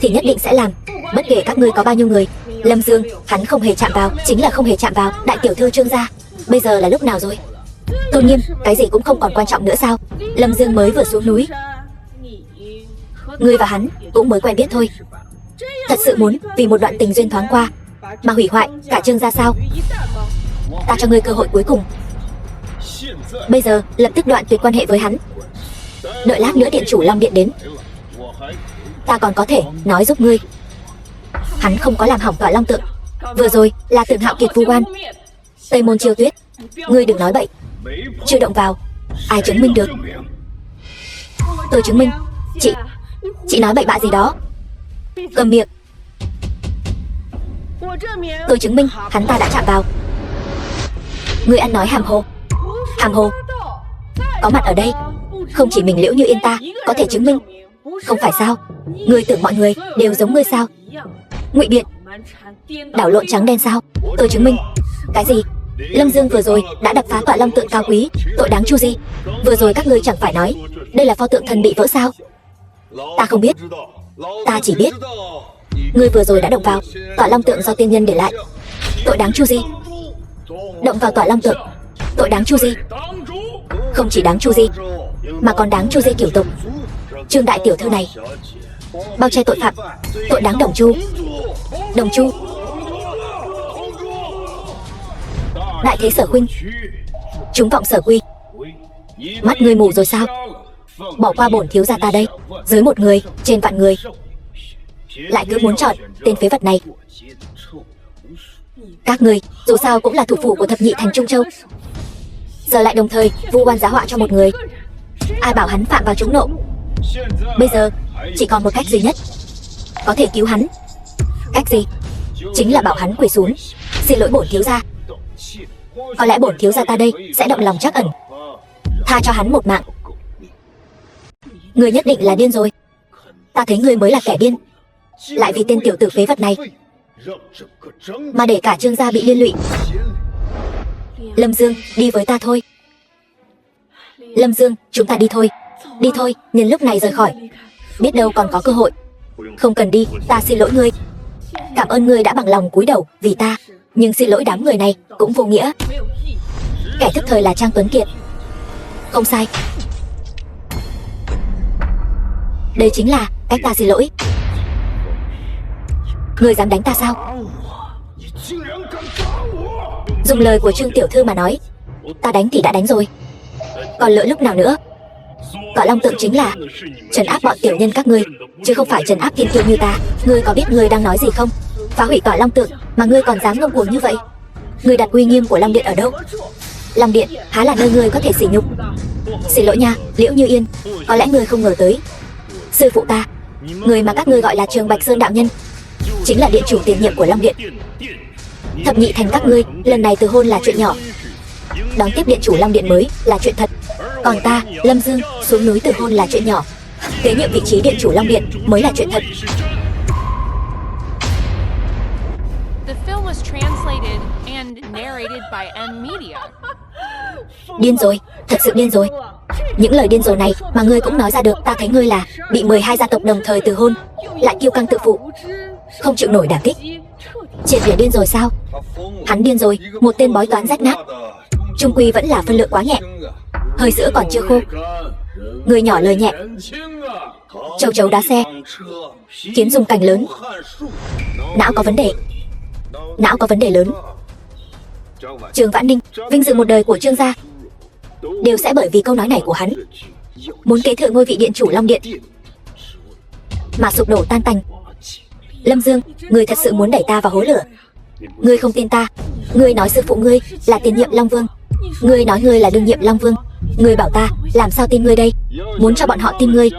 thì nhất định sẽ làm, bất kể các ngươi có bao nhiêu người. Lâm Dương, hắn không hề chạm vào, chính là không hề chạm vào đại tiểu thư Trương gia. Bây giờ là lúc nào rồi? Tôn nghiêm, cái gì cũng không còn quan trọng nữa sao? Lâm Dương mới vừa xuống núi, ngươi và hắn cũng mới quen biết thôi. Thật sự muốn vì một đoạn tình duyên thoáng qua mà hủy hoại cả Trương gia sao? Ta cho ngươi cơ hội cuối cùng. Bây giờ lập tức đoạn tuyệt quan hệ với hắn. Đợi lát nữa điện chủ Long Điện đến, ta còn có thể nói giúp ngươi. Hắn không có làm hỏng Tỏa Long Tượng. Vừa rồi là Tưởng Hạo Kiệt vu oan. Tây Môn Chiêu Tuyết, ngươi đừng nói bậy. Chưa động vào, ai chứng minh được? Tôi chứng minh. Chị nói bậy bạ gì đó? Cầm miệng. Tôi chứng minh hắn ta đã chạm vào. Ngươi ăn nói hàm hồ. Hàm hồ. Có mặt ở đây, không chỉ mình Liễu Như Yên ta có thể chứng minh. Không phải sao? Ngươi tưởng mọi người đều giống ngươi sao? Ngụy biện, đảo lộn trắng đen sao? Tôi chứng minh. Cái gì? Lâm Dương vừa rồi đã đập phá Tỏa Long Tượng cao quý, tội đáng chu di. Vừa rồi các ngươi chẳng phải nói đây là pho tượng thần bị vỡ sao? Ta không biết. Ta chỉ biết ngươi vừa rồi đã động vào Tỏa Long Tượng do tiên nhân để lại, tội đáng chu di. Động vào Tỏa Long Tượng, tội đáng chu di. Không chỉ đáng chu di, mà còn đáng chu di kiểu tục. Trương đại tiểu thư này bao che tội phạm, tội đáng đồng chu. Đồng chu. Đại thế Sở Khuynh, chúng vọng Sở Quy. Mắt ngươi mù rồi sao? Bỏ qua bổn thiếu gia ta đây. Dưới một người, trên vạn người, lại cứ muốn chọn tên phế vật này. Các ngươi dù sao cũng là thủ phủ của thập nhị thành Trung Châu, giờ lại đồng thời vu oan giá họa cho một người. Ai bảo hắn phạm vào trúng nộ? Bây giờ chỉ còn một cách duy nhất có thể cứu hắn. Cách gì? Chính là bảo hắn quỳ xuống xin lỗi bổn thiếu gia. Có lẽ bổn thiếu gia ta đây sẽ động lòng trắc ẩn, tha cho hắn một mạng. Ngươi nhất định là điên rồi. Ta thấy ngươi mới là kẻ điên, lại vì tên tiểu tử phế vật này mà để cả Trương gia bị liên lụy. Lâm Dương, đi với ta thôi. Lâm Dương, chúng ta đi thôi. Đi thôi, nhân lúc này rời khỏi, biết đâu còn có cơ hội. Không cần đi, ta xin lỗi ngươi. Cảm ơn ngươi đã bằng lòng cúi đầu vì ta, nhưng xin lỗi đám người này cũng vô nghĩa. Kẻ thức thời là Trang Tuấn Kiệt. Không sai. Đây chính là cách ta xin lỗi. Ngươi dám đánh ta sao? Dùng lời của Trương tiểu thư mà nói, ta đánh thì đã đánh rồi, còn lỡ lúc nào nữa. Cỏ Long Tượng chính là trấn áp bọn tiểu nhân các ngươi, chứ không phải trấn áp thiên kiêu như ta. Ngươi có biết ngươi đang nói gì không? Phá hủy Cỏ Long Tượng mà ngươi còn dám ngông cuồng như vậy? Ngươi đặt uy nghiêm của Long Điện ở đâu? Long Điện há là nơi ngươi có thể sỉ nhục. Xin lỗi nha, Liễu Như Yên, có lẽ ngươi không ngờ tới, sư phụ ta, người mà các ngươi gọi là Trường Bạch Sơn đạo nhân, chính là điện chủ tiền nhiệm của Long Điện. Thập nhị thành các ngươi lần này từ hôn là chuyện nhỏ, đón tiếp điện chủ Long Điện mới là chuyện thật. Còn ta, Lâm Dương, xuống núi từ hôn là chuyện nhỏ, kế nhiệm vị trí điện chủ Long Điện mới là chuyện thật. The film was translated and narrated by M Media. Điên rồi, thật sự điên rồi. Những lời điên rồ này mà ngươi cũng nói ra được. Ta thấy ngươi là bị 12 gia tộc đồng thời từ hôn, lại kiêu căng tự phụ, không chịu nổi đả kích. Triệt để điên rồi sao? Hắn điên rồi, một tên bói toán rách nát. Trung quy vẫn là phân lượng quá nhẹ, hơi sữa còn chưa khô. Người nhỏ lời nhẹ, châu chấu đá xe, kiến dùng cành lớn. Não có vấn đề, não có vấn đề lớn. Trường Vãn Ninh, vinh dự một đời của Trương gia đều sẽ bởi vì câu nói này của hắn, muốn kế thừa ngôi vị điện chủ Long Điện, mà sụp đổ tan tành. Lâm Dương, ngươi thật sự muốn đẩy ta vào hố lửa. Ngươi không tin ta. Ngươi nói sư phụ ngươi là tiền nhiệm Long Vương, ngươi nói ngươi là đương nhiệm Long Vương. Ngươi bảo ta làm sao tin ngươi đây? Muốn cho bọn họ tin ngươi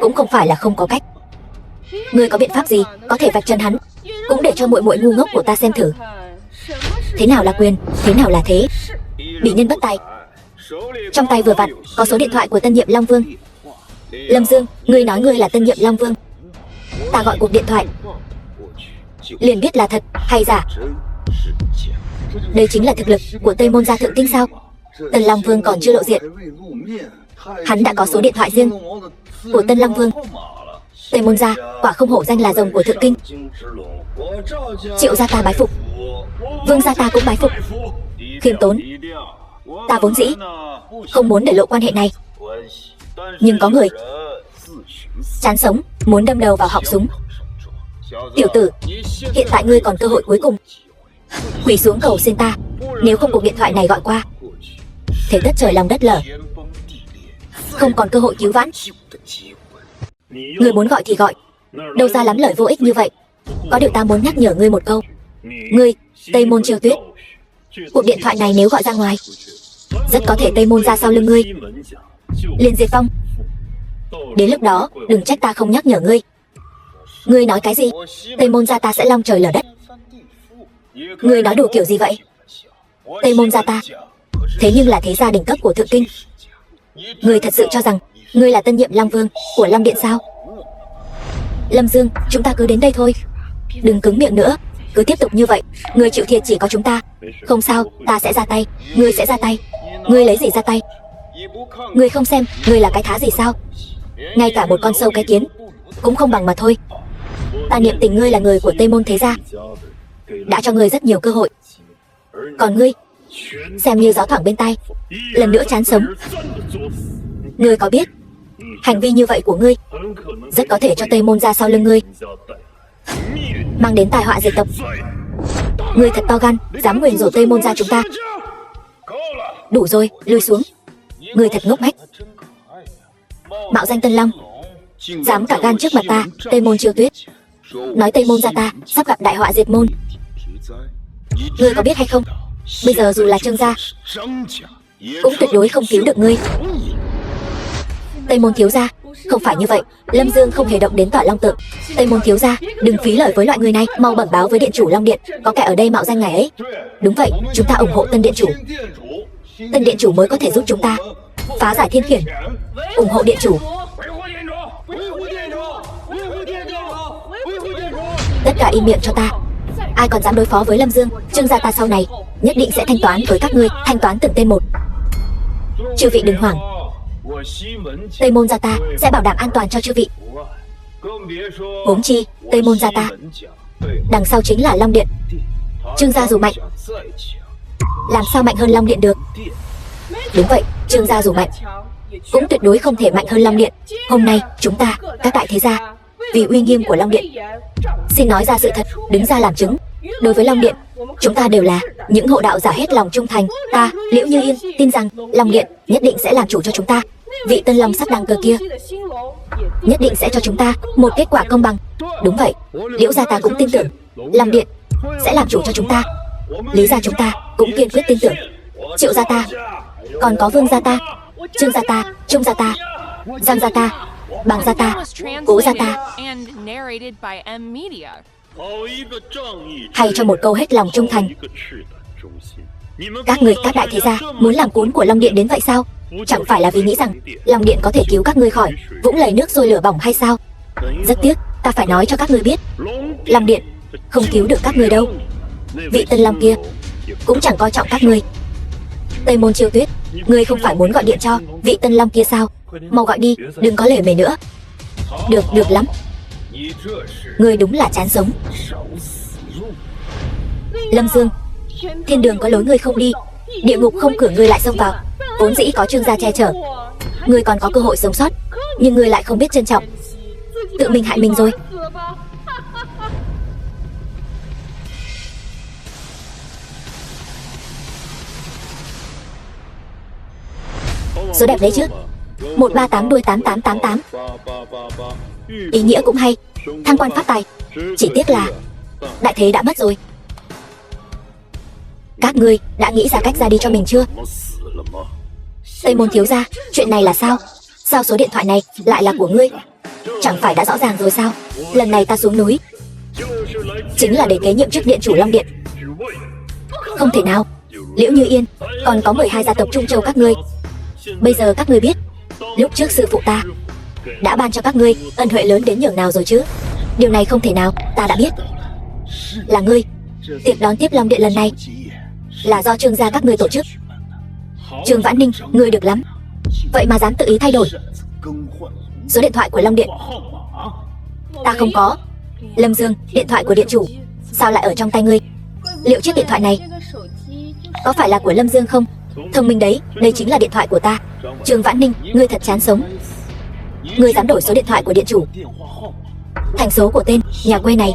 cũng không phải là không có cách. Ngươi có biện pháp gì có thể vạch trần hắn, cũng để cho muội muội ngu ngốc của ta xem thử thế nào là quyền, thế nào là thế. Bị nhân bất tài. Trong tay vừa vặn có số điện thoại của tân nhiệm Long Vương. Lâm Dương, ngươi nói ngươi là tân nhiệm Long Vương, ta gọi cuộc điện thoại liền biết là thật hay giả. Đây chính là thực lực của Tây Môn gia thượng kinh sao? Tân Long Vương còn chưa lộ diện, hắn đã có số điện thoại riêng của Tân Long Vương. Tây Môn gia quả không hổ danh là rồng của thượng kinh. Triệu gia ta bái phục, Vương gia ta cũng bái phục. Khiêm tốn, ta vốn dĩ không muốn để lộ quan hệ này, nhưng có người chán sống muốn đâm đầu vào họng súng. Tiểu tử, hiện tại ngươi còn cơ hội cuối cùng, quỳ xuống cầu xin ta. Nếu không cuộc điện thoại này gọi qua, thế đất trời lòng đất lở, không còn cơ hội cứu vãn. Ngươi muốn gọi thì gọi, đâu ra lắm lời vô ích như vậy. Có điều ta muốn nhắc nhở ngươi một câu. Ngươi, Tây Môn Chiêu Tuyết, cuộc điện thoại này nếu gọi ra ngoài, rất có thể Tây Môn ra sau lưng ngươi liền diệt vong. Đến lúc đó đừng trách ta không nhắc nhở ngươi. Ngươi nói cái gì? Tây Môn gia ta sẽ long trời lở đất. Ngươi nói đủ kiểu gì vậy? Tây Môn gia ta thế nhưng là thế gia đỉnh cấp của thượng kinh. Ngươi thật sự cho rằng ngươi là tân nhiệm Long Vương của Long Điện sao? Lâm Dương, chúng ta cứ đến đây thôi, đừng cứng miệng nữa. Cứ tiếp tục như vậy, ngươi chịu thiệt chỉ có chúng ta. Không sao, ta sẽ ra tay. Ngươi sẽ ra tay? Ngươi lấy gì ra tay? Ngươi không xem ngươi là cái thá gì sao? Ngay cả một con sâu cái kiến cũng không bằng mà thôi. Ta niệm tình ngươi là người của Tây Môn thế gia, đã cho ngươi rất nhiều cơ hội, còn ngươi xem như gió thoảng bên tai, lần nữa chán sống. Ngươi có biết hành vi như vậy của ngươi rất có thể cho Tây Môn ra sau lưng ngươi mang đến tai họa diệt tộc. Ngươi thật to gan, dám nguyền rủa Tây Môn ra chúng ta. Đủ rồi, lui xuống. Ngươi thật ngốc nghếch, mạo danh Tân Long, dám cả gan trước mặt ta, Tây Môn Chiêu Tuyết, nói Tây Môn gia ta sắp gặp đại họa diệt môn. Ngươi có biết hay không, bây giờ dù là Trương gia cũng tuyệt đối không cứu được ngươi. Tây Môn thiếu gia, không phải như vậy. Lâm Dương không hề động đến Tọa Long tượng. Tây Môn thiếu gia, đừng phí lời với loại người này, mau bẩm báo với điện chủ Long Điện, có kẻ ở đây mạo danh ngài ấy. Đúng vậy, chúng ta ủng hộ tân điện chủ. Tân điện chủ mới có thể giúp chúng ta phá giải thiên khiển. Ủng hộ điện chủ. Tất cả im miệng cho ta. Ai còn dám đối phó với Lâm Dương, Trương gia ta sau này nhất định sẽ thanh toán với các ngươi, thanh toán từng tên một. Chư vị đừng hoảng, Tây Môn gia ta sẽ bảo đảm an toàn cho chư vị. Huống chi Tây Môn gia ta đằng sau chính là Long Điện. Trương gia dù mạnh, làm sao mạnh hơn Long Điện được? Đúng vậy, Trương gia dù mạnh cũng tuyệt đối không thể mạnh hơn Long Điện. Hôm nay chúng ta, các đại thế gia, vì uy nghiêm của Long Điện, xin nói ra sự thật, đứng ra làm chứng. Đối với Long Điện, chúng ta đều là những hộ đạo giả hết lòng trung thành. Ta, Liễu Như Yên, tin rằng Long Điện nhất định sẽ làm chủ cho chúng ta. Vị tân long sắc đăng cơ kia nhất định sẽ cho chúng ta một kết quả công bằng. Đúng vậy, Liễu gia ta cũng tin tưởng Long Điện sẽ làm chủ cho chúng ta. Lý gia chúng ta cũng kiên quyết tin tưởng. Triệu gia ta, còn có Vương gia ta, Trương gia ta, Trung gia ta, Giang gia ta, Bằng gia ta, Cố gia ta. Hay cho một câu hết lòng trung thành. Các người, các đại thế gia muốn làm cuốn của Long Điện đến vậy sao? Chẳng phải là vì nghĩ rằng Long Điện có thể cứu các ngươi khỏi vũng lầy nước sôi lửa bỏng hay sao? Rất tiếc, ta phải nói cho các ngươi biết, Long Điện không cứu được các ngươi đâu. Vị tân long kia cũng chẳng coi trọng các ngươi. Tây Môn Chiêu Tuyết, ngươi không phải muốn gọi điện cho vị tân long kia sao? Mau gọi đi, đừng có lề mề nữa. Được, được lắm. Ngươi đúng là chán sống. Lâm Dương, thiên đường có lối ngươi không đi, địa ngục không cửa ngươi lại xông vào. Vốn dĩ có Trương gia che chở, ngươi còn có cơ hội sống sót, nhưng ngươi lại không biết trân trọng, tự mình hại mình rồi. Số đẹp đấy chứ, 138 đuôi 8888. Ý nghĩa cũng hay, thăng quan phát tài. Chỉ tiếc là đại thế đã mất rồi. Các ngươi đã nghĩ ra cách ra đi cho mình chưa? Tây Môn thiếu gia, chuyện này là sao? Sao số điện thoại này lại là của ngươi? Chẳng phải đã rõ ràng rồi sao? Lần này ta xuống núi chính là để kế nhiệm chức điện chủ Long Điện. Không thể nào. Liễu Như Yên, còn có 12 gia tộc Trung Châu các ngươi. Bây giờ các ngươi biết lúc trước sư phụ ta đã ban cho các ngươi ân huệ lớn đến nhường nào rồi chứ? Điều này không thể nào, ta đã biết. Là ngươi. Tiệc đón tiếp Long Điện lần này là do Trương gia các ngươi tổ chức. Trương Vãn Ninh, ngươi được lắm. Vậy mà dám tự ý thay đổi số điện thoại của Long Điện. Ta không có. Lâm Dương, điện thoại của điện chủ sao lại ở trong tay ngươi? Liệu chiếc điện thoại này có phải là của Lâm Dương không? Thông minh đấy, đây chính là điện thoại của ta. Trương Vãn Ninh, ngươi thật chán sống. Ngươi dám đổi số điện thoại của điện chủ thành số của tên nhà quê này.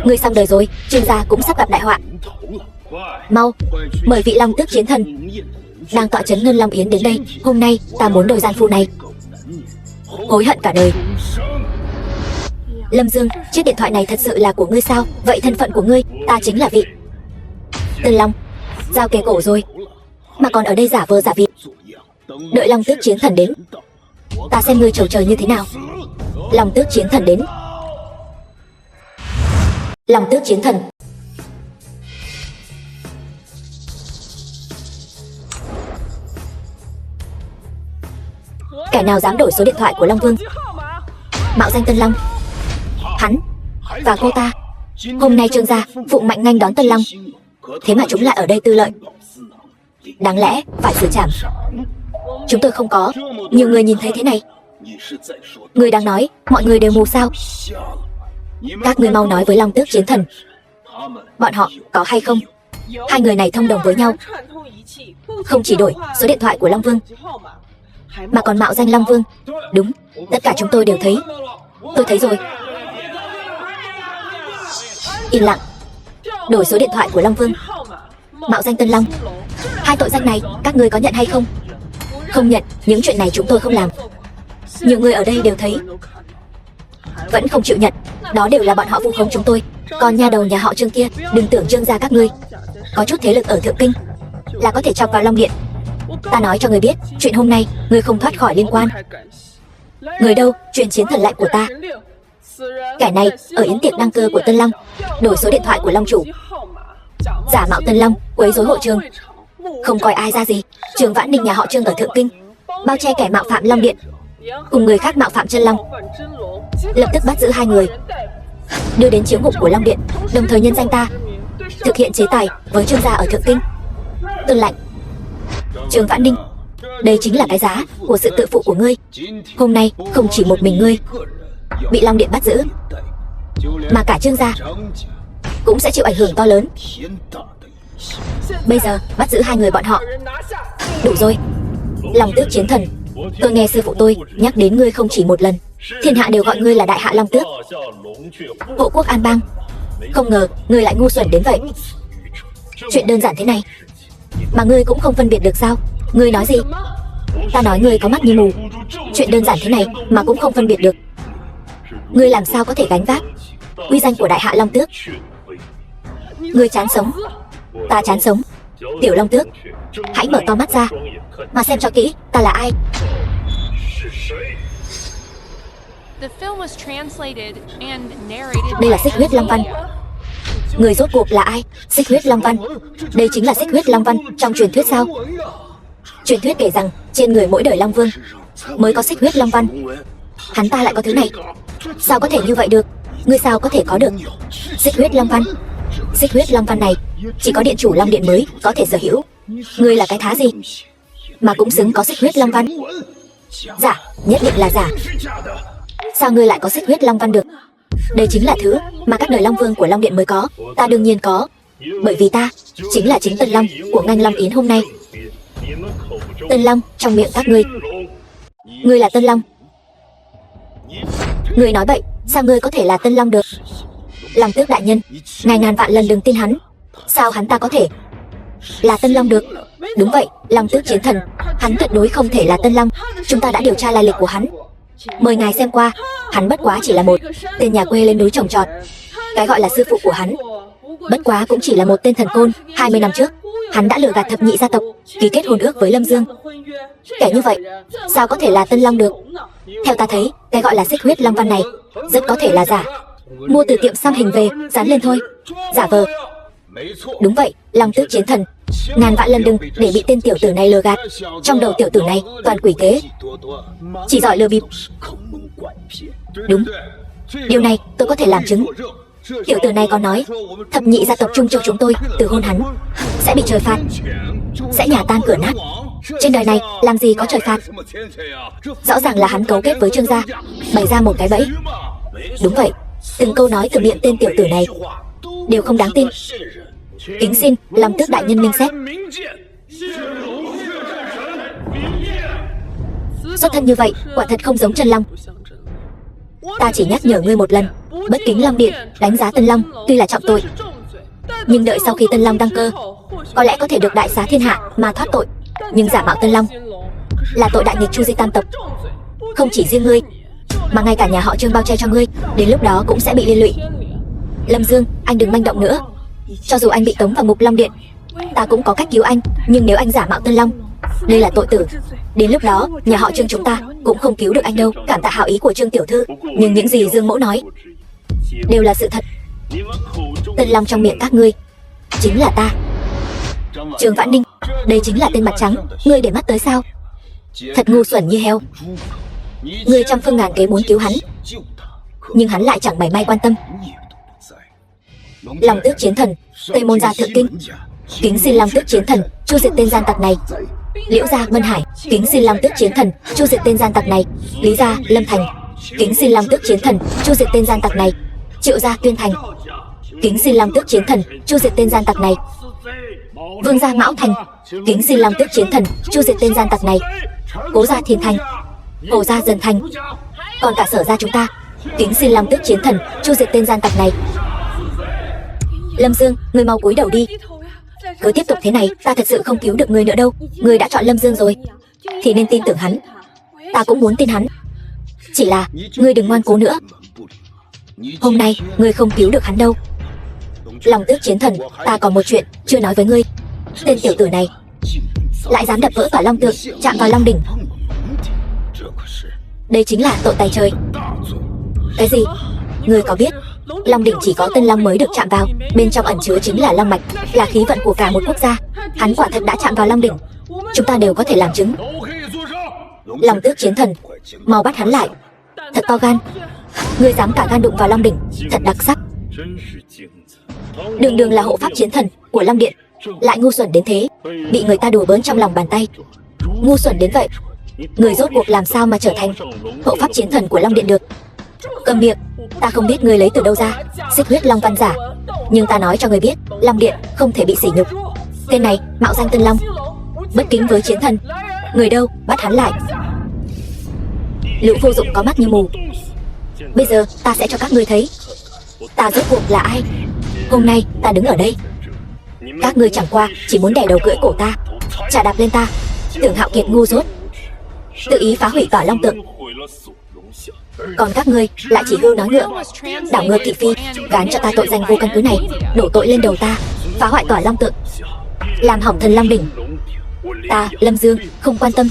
Ngươi xong đời rồi, Trương gia cũng sắp gặp đại họa. Mau, mời vị Long Tước chiến thần đang tọa trấn Ngân Long Yến đến đây. Hôm nay ta muốn đổi gian phu này hối hận cả đời. Lâm Dương, chiếc điện thoại này thật sự là của ngươi sao? Vậy thân phận của ngươi, ta chính là vị Tân Long, giao kề cổ rồi mà còn ở đây giả vờ giả vịt. Đợi Long Tước chiến thần đến, ta xem ngươi trầu trời như thế nào. Long Tước chiến thần đến. Long Tước chiến thần. Kẻ nào dám đổi số điện thoại của Long Vương, mạo danh Tân Long, hắn và cô ta hôm nay Trương gia phụng mạnh nghênh đón Tân Long, thế mà chúng lại ở đây tư lợi. Đáng lẽ phải xử trảm. Chúng tôi không có. Nhiều người nhìn thấy thế này. Người đang nói mọi người đều mù sao? Các ngươi mau nói với Long Tước chiến thần, bọn họ có hay không? Hai người này thông đồng với nhau, không chỉ đổi số điện thoại của Long Vương mà còn mạo danh Long Vương. Đúng, tất cả chúng tôi đều thấy. Tôi thấy rồi. Im lặng. Đổi số điện thoại của Long Vương, mạo danh Tân Long. Hai tội danh này các ngươi có nhận hay không? Không nhận, những chuyện này chúng tôi không làm. Nhiều người ở đây đều thấy, vẫn không chịu nhận. Đó đều là bọn họ vu khống chúng tôi. Còn nha đầu nhà họ Trương kia, đừng tưởng Trương gia các ngươi có chút thế lực ở Thượng Kinh là có thể chọc vào Long Điện. Ta nói cho ngươi biết, chuyện hôm nay ngươi không thoát khỏi liên quan. Người đâu truyền chiến thần lệnh của ta? Kẻ này ở yến tiệc đăng cơ của Tân Long, đổi số điện thoại của Long chủ, giả mạo Tân Long, quấy rối hội trường, không coi ai ra gì. Trường Vãn Ninh nhà họ Trương ở Thượng Kinh bao che kẻ mạo phạm Long Điện cùng người khác mạo phạm chân Long, lập tức bắt giữ hai người, đưa đến chiếu ngục của Long Điện, đồng thời nhân danh ta thực hiện chế tài với Trương gia ở Thượng Kinh. Tuân lệnh. Trường Vãn Ninh, đây chính là cái giá của sự tự phụ của ngươi. Hôm nay không chỉ một mình ngươi bị Long Điện bắt giữ, mà cả Trương gia cũng sẽ chịu ảnh hưởng to lớn. Bây giờ bắt giữ hai người bọn họ. Đủ rồi. Long Tước chiến thần, tôi nghe sư phụ tôi nhắc đến ngươi không chỉ một lần. Thiên hạ đều gọi ngươi là Đại Hạ Long Tước, hộ quốc an bang. Không ngờ ngươi lại ngu xuẩn đến vậy. Chuyện đơn giản thế này mà ngươi cũng không phân biệt được sao? Ngươi nói gì? Ta nói ngươi có mắt như mù. Chuyện đơn giản thế này mà cũng không phân biệt được. Ngươi làm sao có thể gánh vác uy danh của Đại Hạ Long Tước? Ngươi chán sống, ta chán sống. Tiểu Long Tước, hãy mở to mắt ra mà xem cho kỹ ta là ai. The film was translated and narrated Đây là by Xích Huyết Long Văn. Người rốt cuộc là ai? Xích Huyết Long Văn. Đây chính là Xích Huyết Long Văn trong truyền thuyết sao? Truyền thuyết kể rằng trên người mỗi đời Long Vương mới có Xích Huyết Long Văn. Hắn ta lại có thứ này. Sao có thể như vậy được? Ngươi sao có thể có được Xích Huyết Long Văn? Xích Huyết Long Văn này chỉ có điện chủ Long Điện mới có thể sở hữu. Ngươi là cái thá gì mà cũng xứng có Xích Huyết Long Văn? Giả, nhất định là giả. Sao ngươi lại có Xích Huyết Long Văn được? Đây chính là thứ mà các đời Long Vương của Long Điện mới có. Ta đương nhiên có, bởi vì ta chính là chính Tân Long của ngành Long Yến hôm nay. Tân Long trong miệng các ngươi. Ngươi là Tân Long. Ngươi nói bậy, sao ngươi có thể là Tân Long được? Long Tước đại nhân, ngài ngàn vạn lần đừng tin hắn. Sao hắn ta có thể là Tân Long được? Đúng vậy, Long Tước chiến thần, hắn tuyệt đối không thể là Tân Long. Chúng ta đã điều tra lai lịch của hắn, mời ngài xem qua. Hắn bất quá chỉ là một tên nhà quê lên núi trồng trọt. Cái gọi là sư phụ của hắn bất quá cũng chỉ là một tên thần côn. 20 năm trước hắn đã lừa gạt thập nhị gia tộc, ký kết hôn ước với Lâm Dương. Kẻ như vậy sao có thể là Tân Long được? Theo ta thấy, cái gọi là Xích Huyết Long Văn này rất có thể là giả, mua từ tiệm xăm hình về dán lên thôi, giả vờ. Đúng vậy, Long Tước chiến thần, ngàn vạn lần đừng để bị tên tiểu tử này lừa gạt. Trong đầu tiểu tử này toàn quỷ kế, chỉ giỏi lừa bịp. Đúng, điều này tôi có thể làm chứng. Tiểu tử này còn nói thập nhị gia tộc chung cho chúng tôi từ hôn hắn sẽ bị trời phạt, sẽ nhà tan cửa nát. Trên đời này làm gì có trời phạt? Rõ ràng là hắn cấu kết với Trương gia, bày ra một cái bẫy. Đúng vậy, từng câu nói từ miệng tên tiểu tử này đều không đáng tin. Kính xin Long Tước đại nhân minh xét. Xuất thân như vậy quả thật không giống chân Long. Ta chỉ nhắc nhở ngươi một lần, bất kính Long Điện đánh giá Tân Long tuy là trọng tội, nhưng đợi sau khi Tân Long đăng cơ, có lẽ có thể được đại xá thiên hạ mà thoát tội. Nhưng giả mạo Tân Long là tội đại nghịch chu di tam tộc. Không chỉ riêng ngươi, mà ngay cả nhà họ Trương bao che cho ngươi, đến lúc đó cũng sẽ bị liên lụy. Lâm Dương, anh đừng manh động nữa. Cho dù anh bị tống vào ngục Long Điện, ta cũng có cách cứu anh. Nhưng nếu anh giả mạo Tân Long, đây là tội tử. Đến lúc đó nhà họ Trương chúng ta cũng không cứu được anh đâu. Cảm tạ hảo ý của Trương tiểu thư, nhưng những gì Dương mẫu nói đều là sự thật. Tân Long trong miệng các ngươi chính là ta, Trường Vãn Ninh. Đây chính là tên mặt trắng, ngươi để mắt tới sao? Thật ngu xuẩn như heo. Ngươi trăm phương ngàn kế muốn cứu hắn, nhưng hắn lại chẳng mảy may quan tâm. Long Tước chiến thần, Tây Môn gia Thượng Kinh, kính xin Long Tước chiến thần chu diệt tên gian tặc này. Liễu gia Mân Hải, kính xin Long Tước chiến thần chu diệt tên gian tặc này. Lý gia Lâm Thành, kính xin Long Tước chiến thần chu diệt tên gian tặc này. Triệu gia Tuyên Thành, kính xin Long Tước chiến thần chu diệt tên gian tặc này. Vương gia Mão Thành, kính xin Long Tước chiến thần chu diệt tên gian tặc này. Cố gia Thiên Thành, Hồ gia Dần Thành, còn cả Sở gia chúng ta, kính xin Long Tước chiến thần chu diệt tên gian tặc này. Lâm Dương, ngươi mau cúi đầu đi. Cứ tiếp tục thế này, ta thật sự không cứu được ngươi nữa đâu. Ngươi đã chọn Lâm Dương rồi thì nên tin tưởng hắn. Ta cũng muốn tin hắn, chỉ là ngươi đừng ngoan cố nữa. Hôm nay ngươi không cứu được hắn đâu. Long Tước chiến thần, ta còn một chuyện chưa nói với ngươi. Tên tiểu tử này lại dám đập vỡ tỏa long tượng, chạm vào long đỉnh. Đây chính là tội tày trời. Cái gì? Ngươi có biết long đỉnh chỉ có tân long mới được chạm vào, bên trong ẩn chứa chính là long mạch, là khí vận của cả một quốc gia. Hắn quả thật đã chạm vào long đỉnh, chúng ta đều có thể làm chứng. Long tước chiến thần, mau bắt hắn lại. Thật to gan, ngươi dám cả gan đụng vào long đỉnh, thật đặc sắc. Đường đường là hộ pháp chiến thần của long điện, lại ngu xuẩn đến thế, bị người ta đùa bỡn trong lòng bàn tay. Ngu xuẩn đến vậy, người rốt cuộc làm sao mà trở thành hộ pháp chiến thần của long điện được? Cầm miệng, ta không biết ngươi lấy từ đâu ra xích huyết long văn giả, nhưng ta nói cho ngươi biết, long điện không thể bị sỉ nhục. Tên này mạo danh tân long, bất kính với chiến thần. Người đâu, bắt hắn lại. Lũ vô dụng có mắt như mù. Bây giờ ta sẽ cho các ngươi thấy ta rốt cuộc là ai. Hôm nay ta đứng ở đây, các ngươi chẳng qua chỉ muốn đè đầu cưỡi cổ ta, chà đạp lên ta. Tưởng Hạo Kiệt ngu dốt, tự ý phá hủy tỏa long tượng. Còn các ngươi lại chỉ hưu nói ngựa, đảo ngược thị phi, gán cho ta tội danh vô căn cứ này, đổ tội lên đầu ta, phá hoại tỏa long tượng, làm hỏng thần long đỉnh. Ta, Lâm Dương, không quan tâm.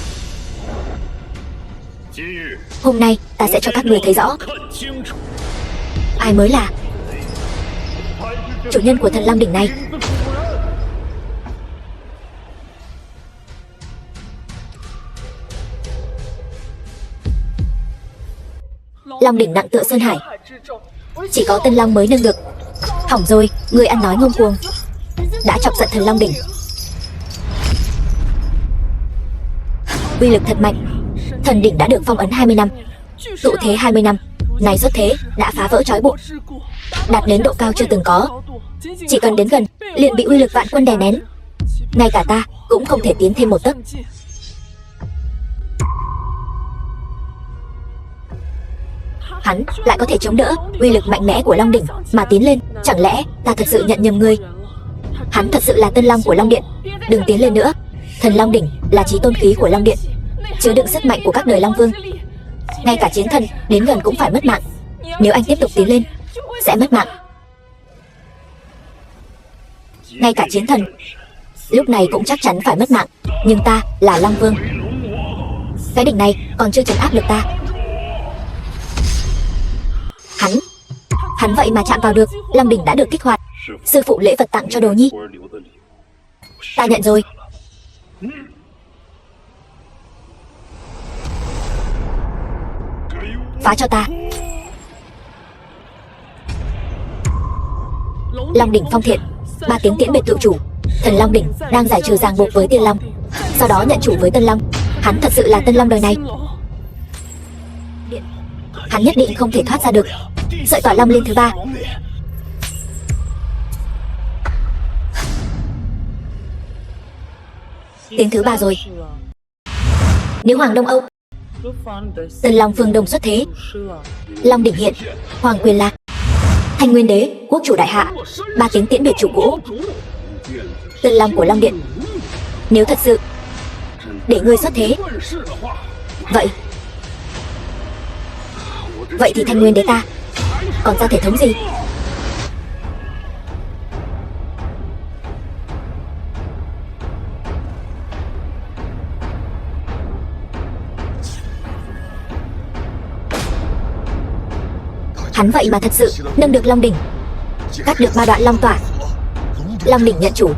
Hôm nay ta sẽ cho các ngươi thấy rõ ai mới là chủ nhân của thần long đỉnh này. Long đỉnh nặng tựa sơn hải, chỉ có tân long mới nâng được. Hỏng rồi, người ăn nói ngông cuồng, đã chọc giận thần long đỉnh. Uy lực thật mạnh. Thần đỉnh đã được phong ấn 20 năm, tụ thế 20 năm, này xuất thế đã phá vỡ trói buộc, đạt đến độ cao chưa từng có. Chỉ cần đến gần liền bị uy lực vạn quân đè nén, ngay cả ta cũng không thể tiến thêm một tấc. Hắn lại có thể chống đỡ uy lực mạnh mẽ của long đỉnh mà tiến lên. Chẳng lẽ ta thật sự nhận nhầm ngươi? Hắn thật sự là tân long của long điện. Đừng tiến lên nữa. Thần long đỉnh là chí tôn khí của long điện, chứa đựng sức mạnh của các đời long vương. Ngay cả chiến thần đến gần cũng phải mất mạng. Nếu anh tiếp tục tiến lên sẽ mất mạng. Ngay cả chiến thần lúc này cũng chắc chắn phải mất mạng. Nhưng ta là long vương, cái đỉnh này còn chưa trấn áp được ta. Hắn vậy mà chạm vào được. Long đỉnh đã được kích hoạt. Sư phụ lễ vật tặng cho đồ nhi, ta nhận rồi. Phá cho ta. Long đỉnh phong thiện, 3 tiếng tiễn biệt tự chủ. Thần long đỉnh đang giải trừ ràng buộc với tiên long, sau đó nhận chủ với tân long. Hắn thật sự là tân long đời này. Hắn nhất định không thể thoát ra được sợi tỏa long liên thứ 3. Tiếng thứ 3 rồi. Nữ hoàng Đông Âu, tân long phương Đông xuất thế. Long đỉnh hiện, hoàng quyền lạc. Thanh Nguyên đế, quốc chủ đại hạ. 3 tiếng tiễn biệt chủ cũ. Tân long của long điện. Nếu thật sự để ngươi xuất thế, vậy thì Thanh Nguyên đế ta còn ra thể thống gì? Hắn vậy mà thật sự nâng được long đỉnh, cắt được 3 đoạn long tỏa. Long đỉnh nhận chủ,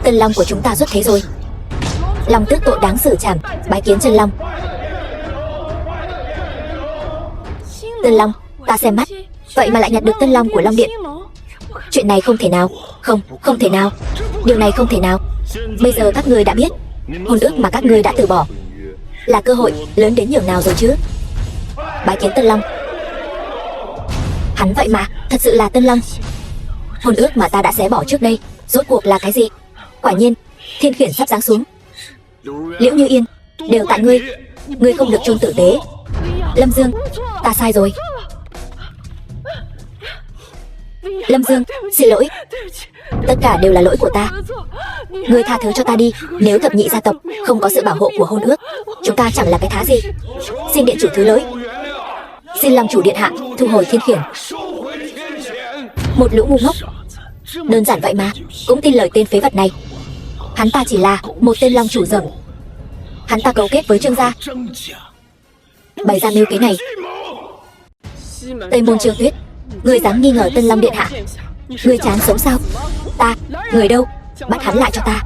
tân long của chúng ta xuất thế rồi. Long tước tội đáng xử trảm, bái kiến chân long. Tân long, ta xem mắt, vậy mà lại nhặt được tân long của long điện. Chuyện này không thể nào. Không thể nào. Điều này không thể nào. Bây giờ các ngươi đã biết hôn ước mà các ngươi đã từ bỏ là cơ hội lớn đến nhường nào rồi chứ. Bái kiến tân long. Hắn vậy mà thật sự là tân long. Hôn ước mà ta đã xé bỏ trước đây rốt cuộc là cái gì? Quả nhiên thiên khiển sắp giáng xuống. Liễu Như Yên, đều tại ngươi. Ngươi không được chôn tử tế. Lâm Dương, ta sai rồi. Lâm Dương, xin lỗi. Tất cả đều là lỗi của ta. Ngươi tha thứ cho ta đi. Nếu thập nhị gia tộc không có sự bảo hộ của hôn ước, chúng ta chẳng là cái thá gì. Xin điện chủ thứ lỗi. Xin long chủ điện hạ thu hồi thiên khiển. Một lũ ngu ngốc, đơn giản vậy mà cũng tin lời tên phế vật này. Hắn ta chỉ là một tên long chủ dởm. Hắn ta cấu kết với Trương gia, bày ra mưu kế này. Tây Môn Trương Tuyết, ngươi dám nghi ngờ Tân Long điện hạ? Ngươi chán sống sao? Ta, người đâu? Bắt hắn lại cho ta.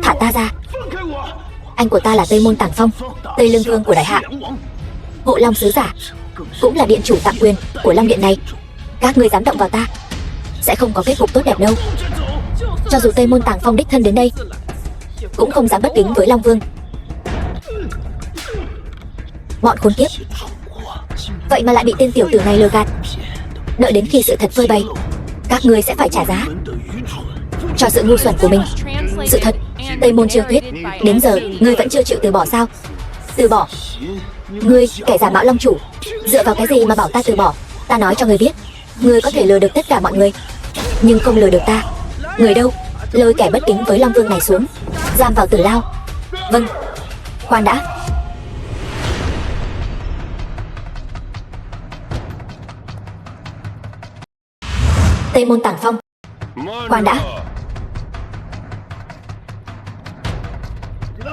Thả ta ra. Anh của ta là Tây Môn Tàng Phong, Tây Lương Vương của Đại Hạ, Hộ Long sứ giả, cũng là điện chủ tạm quyền của Long điện này. Các ngươi dám động vào ta, sẽ không có kết cục tốt đẹp đâu. Cho dù Tây Môn Tàng Phong đích thân đến đây, cũng không dám bất kính với Long Vương. Bọn khốn kiếp, vậy mà lại bị tên tiểu tử này lừa gạt. Đợi đến khi sự thật phơi bày, các ngươi sẽ phải trả giá cho sự ngu xuẩn của mình. Sự thật, Tây Môn Trương Tuyết, đến giờ ngươi vẫn chưa chịu từ bỏ sao? Từ bỏ? Ngươi, kẻ giả mạo long chủ, dựa vào cái gì mà bảo ta từ bỏ? Ta nói cho ngươi biết, ngươi có thể lừa được tất cả mọi người, nhưng không lừa được ta. Người đâu? Lôi kẻ bất kính với Long Vương này xuống, giam vào tử lao. Vâng. Khoan đã. Tây Môn Tàng Phong, khoan đã.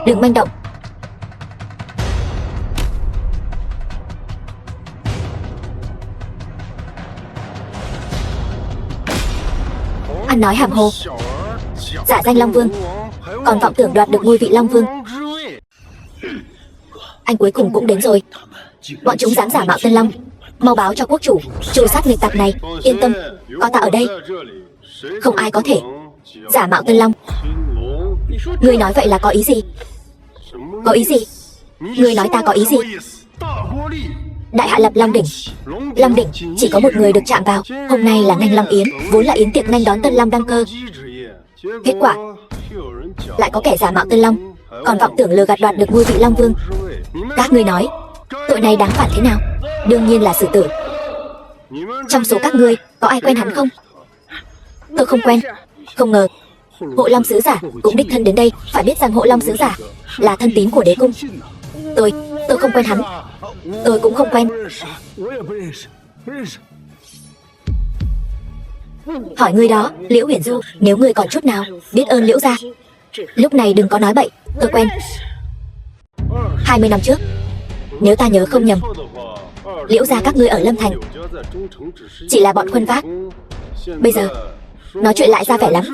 Đừng manh động. Ăn nói hàm hồ, giả danh Long Vương, còn vọng tưởng đoạt được ngôi vị Long Vương. Anh cuối cùng cũng đến rồi. Bọn chúng dám giả mạo Tân Long, mau báo cho quốc chủ tru sát nghịch tặc này. Yên tâm, có ta ở đây, không ai có thể giả mạo Tân Long. Ngươi nói vậy là có ý gì? Có ý gì? Ngươi nói ta có ý gì? Đại hạ lập Long đỉnh. Long đỉnh chỉ có một người được chạm vào. Hôm nay là nghênh Long yến, vốn là yến tiệc nghênh đón Tân Long đăng cơ. Kết quả lại có kẻ giả mạo Tân Long, còn vọng tưởng lừa gạt đoạt được ngôi vị Long Vương. Các ngươi nói tội này đáng phạt thế nào? Đương nhiên là xử tử. Trong số các ngươi có ai quen hắn không? Tôi không quen. Không ngờ Hộ Long sứ giả cũng đích thân đến đây. Phải biết rằng Hộ Long sứ giả là thân tín của đế cung. Tôi không quen hắn. Tôi cũng không quen. Hỏi ngươi đó, Liễu Huyền Du, nếu ngươi còn chút nào biết ơn Liễu gia, lúc này đừng có nói bậy. Tôi quen. 20 năm trước, nếu ta nhớ không nhầm, Liễu gia các ngươi ở Lâm Thành chỉ là bọn khuân vác. Bây giờ nói chuyện lại ra vẻ lắm.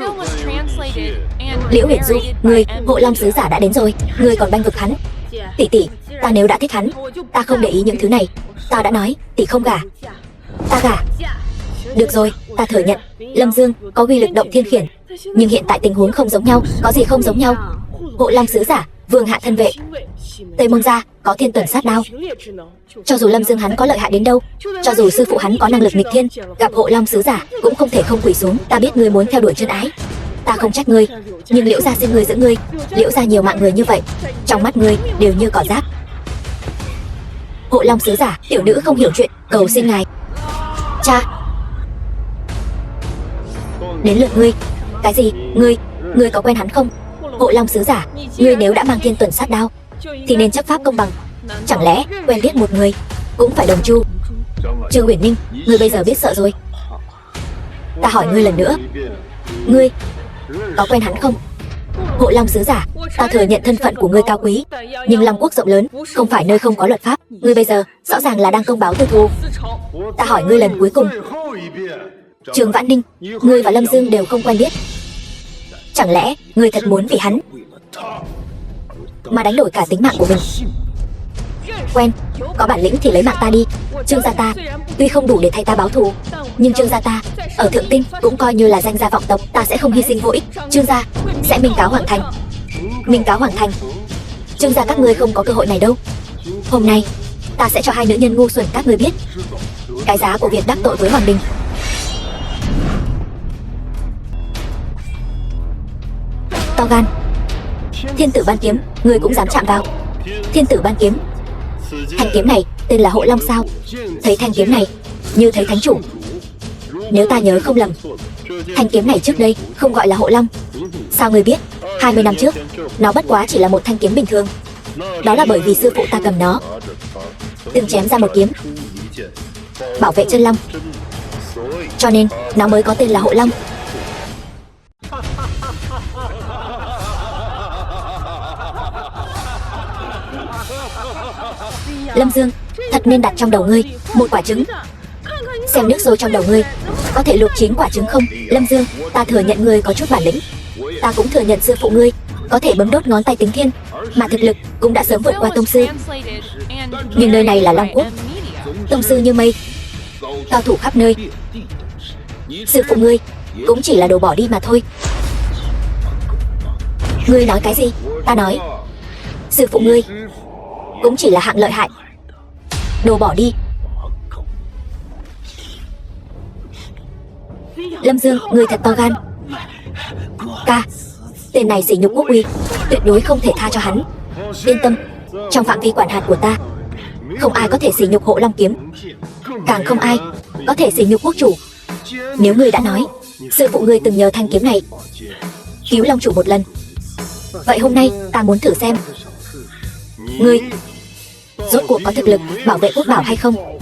Liễu Huyền Du, ngươi, Hộ Long sứ giả đã đến rồi, ngươi còn bênh vực hắn. Tỷ tỷ, ta nếu đã thích hắn, ta không để ý những thứ này. Ta đã nói, tỷ không gả. Ta gả. Được rồi, ta thừa nhận Lâm Dương có uy lực động thiên khiển, nhưng hiện tại tình huống không giống nhau. Có gì không giống nhau? Hộ Long sứ giả, vương hạ thân vệ, Tây Môn gia có thiên tuần sát đao. Cho dù Lâm Dương hắn có lợi hại đến đâu, cho dù sư phụ hắn có năng lực nghịch thiên, gặp Hộ Long sứ giả cũng không thể không quỳ xuống. Ta biết ngươi muốn theo đuổi chân ái, ta không trách ngươi, nhưng Liễu gia xin ngươi giữ ngươi. Liễu gia nhiều mạng người như vậy, trong mắt ngươi đều như cỏ rác. Hộ Long sứ giả, tiểu nữ không hiểu chuyện, cầu xin ngài. Cha. Đến lượt ngươi. Cái gì? Ngươi có quen hắn không? Hộ Long sứ giả, ngươi nếu đã mang thiên tuần sát đao thì nên chấp pháp công bằng. Chẳng lẽ quen biết một người cũng phải đồng chu? Trương Uyển Ninh, ngươi bây giờ biết sợ rồi. Ta hỏi ngươi lần nữa, ngươi có quen hắn không? Hộ Long sứ giả, ta thừa nhận thân phận của ngươi cao quý, nhưng Long quốc rộng lớn, không phải nơi không có luật pháp. Ngươi bây giờ rõ ràng là đang công báo tư thù. Ta hỏi ngươi lần cuối cùng, Trường Vãn Ninh, ngươi và Lâm Dương đều không quen biết. Chẳng lẽ ngươi thật muốn vì hắn mà đánh đổi cả tính mạng của mình? Quen, có bản lĩnh thì lấy mạng ta đi. Trương gia ta tuy không đủ để thay ta báo thù, nhưng Trương gia ta ở Thượng Tinh cũng coi như là danh gia vọng tộc. Ta sẽ không hy sinh vô ích. Trương gia sẽ minh cáo Hoàng thành. Minh cáo Hoàng thành. Trương gia các ngươi không có cơ hội này đâu. Hôm nay ta sẽ cho hai nữ nhân ngu xuẩn các ngươi biết cái giá của việc đắc tội với Hoàng đình. To gan. Thiên tử ban kiếm, ngươi cũng dám chạm vào? Thiên tử ban kiếm. Thanh kiếm này tên là Hộ Long sao? Thấy thanh kiếm này như thấy thánh chủ. Nếu ta nhớ không lầm, thanh kiếm này trước đây không gọi là Hộ Long. Sao ngươi biết? 20 năm trước, nó bất quá chỉ là một thanh kiếm bình thường. Đó là bởi vì sư phụ ta cầm nó từng chém ra một kiếm bảo vệ chân long. Cho nên, nó mới có tên là Hộ Long. Lâm Dương, thật nên đặt trong đầu ngươi một quả trứng. Xem nước sôi trong đầu ngươi có thể luộc chín quả trứng không? Lâm Dương, ta thừa nhận ngươi có chút bản lĩnh. Ta cũng thừa nhận sư phụ ngươi có thể bấm đốt ngón tay tính thiên, mà thực lực cũng đã sớm vượt qua tông sư. Nhưng nơi này là Long Quốc, tông sư như mây, cao thủ khắp nơi. Sư phụ ngươi cũng chỉ là đồ bỏ đi mà thôi. Ngươi nói cái gì? Ta nói, sư phụ ngươi cũng chỉ là hạng lợi hại, đồ bỏ đi. Lâm Dương, ngươi thật to gan. Ca, tên này sỉ nhục quốc uy, tuyệt đối không thể tha cho hắn. Yên tâm, trong phạm vi quản hạt của ta, không ai có thể sỉ nhục Hộ Long kiếm, càng không ai có thể sỉ nhục quốc chủ. Nếu ngươi đã nói sư phụ ngươi từng nhờ thanh kiếm này cứu Long chủ một lần, vậy hôm nay ta muốn thử xem ngươi rốt cuộc có thực lực bảo vệ quốc bảo hay không.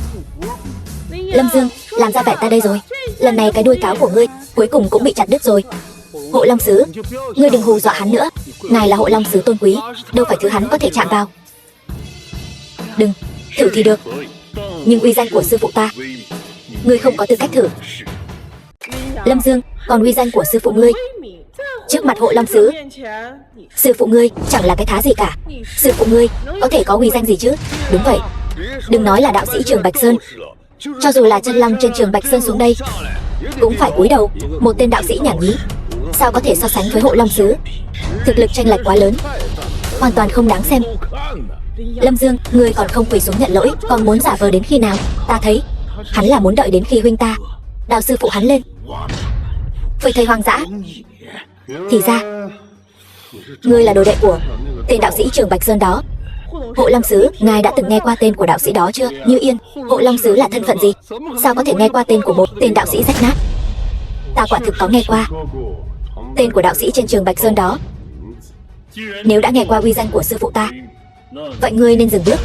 Lâm Dương, làm ra vẻ ta đây rồi. Lần này cái đuôi cáo của ngươi cuối cùng cũng bị chặt đứt rồi. Hộ Long sứ, ngươi đừng hù dọa hắn nữa. Ngài là Hộ Long sứ tôn quý, đâu phải thứ hắn có thể chạm vào. Đừng, thử thì được, nhưng uy danh của sư phụ ta, ngươi không có tư cách thử. Lâm Dương, còn uy danh của sư phụ ngươi trước mặt Hộ Long sứ, sư phụ ngươi chẳng là cái thá gì cả. Sư phụ ngươi có thể có uy danh gì chứ? Đúng vậy, đừng nói là đạo sĩ Trường Bạch Sơn, cho dù là chân long trên Trường Bạch Sơn xuống đây cũng phải cúi đầu. Một tên đạo sĩ nhảm nhí sao có thể so sánh với Hộ Long sứ? Thực lực chênh lệch quá lớn, hoàn toàn không đáng xem. Lâm Dương, ngươi còn không quỳ xuống nhận lỗi, còn muốn giả vờ đến khi nào? Ta thấy hắn là muốn đợi đến khi huynh ta đào sư phụ hắn lên, phơi thây hoang dã. Thì ra ngươi là đồ đệ của tên đạo sĩ Trường Bạch Sơn đó. Hộ Long sứ, ngài đã từng nghe qua tên của đạo sĩ đó chưa? Như Yên, Hộ Long sứ là thân phận gì? Sao có thể nghe qua tên của một tên đạo sĩ rách nát? Ta quả thực có nghe qua tên của đạo sĩ trên Trường Bạch Sơn đó. Nếu đã nghe qua uy danh của sư phụ ta, vậy ngươi nên dừng bước,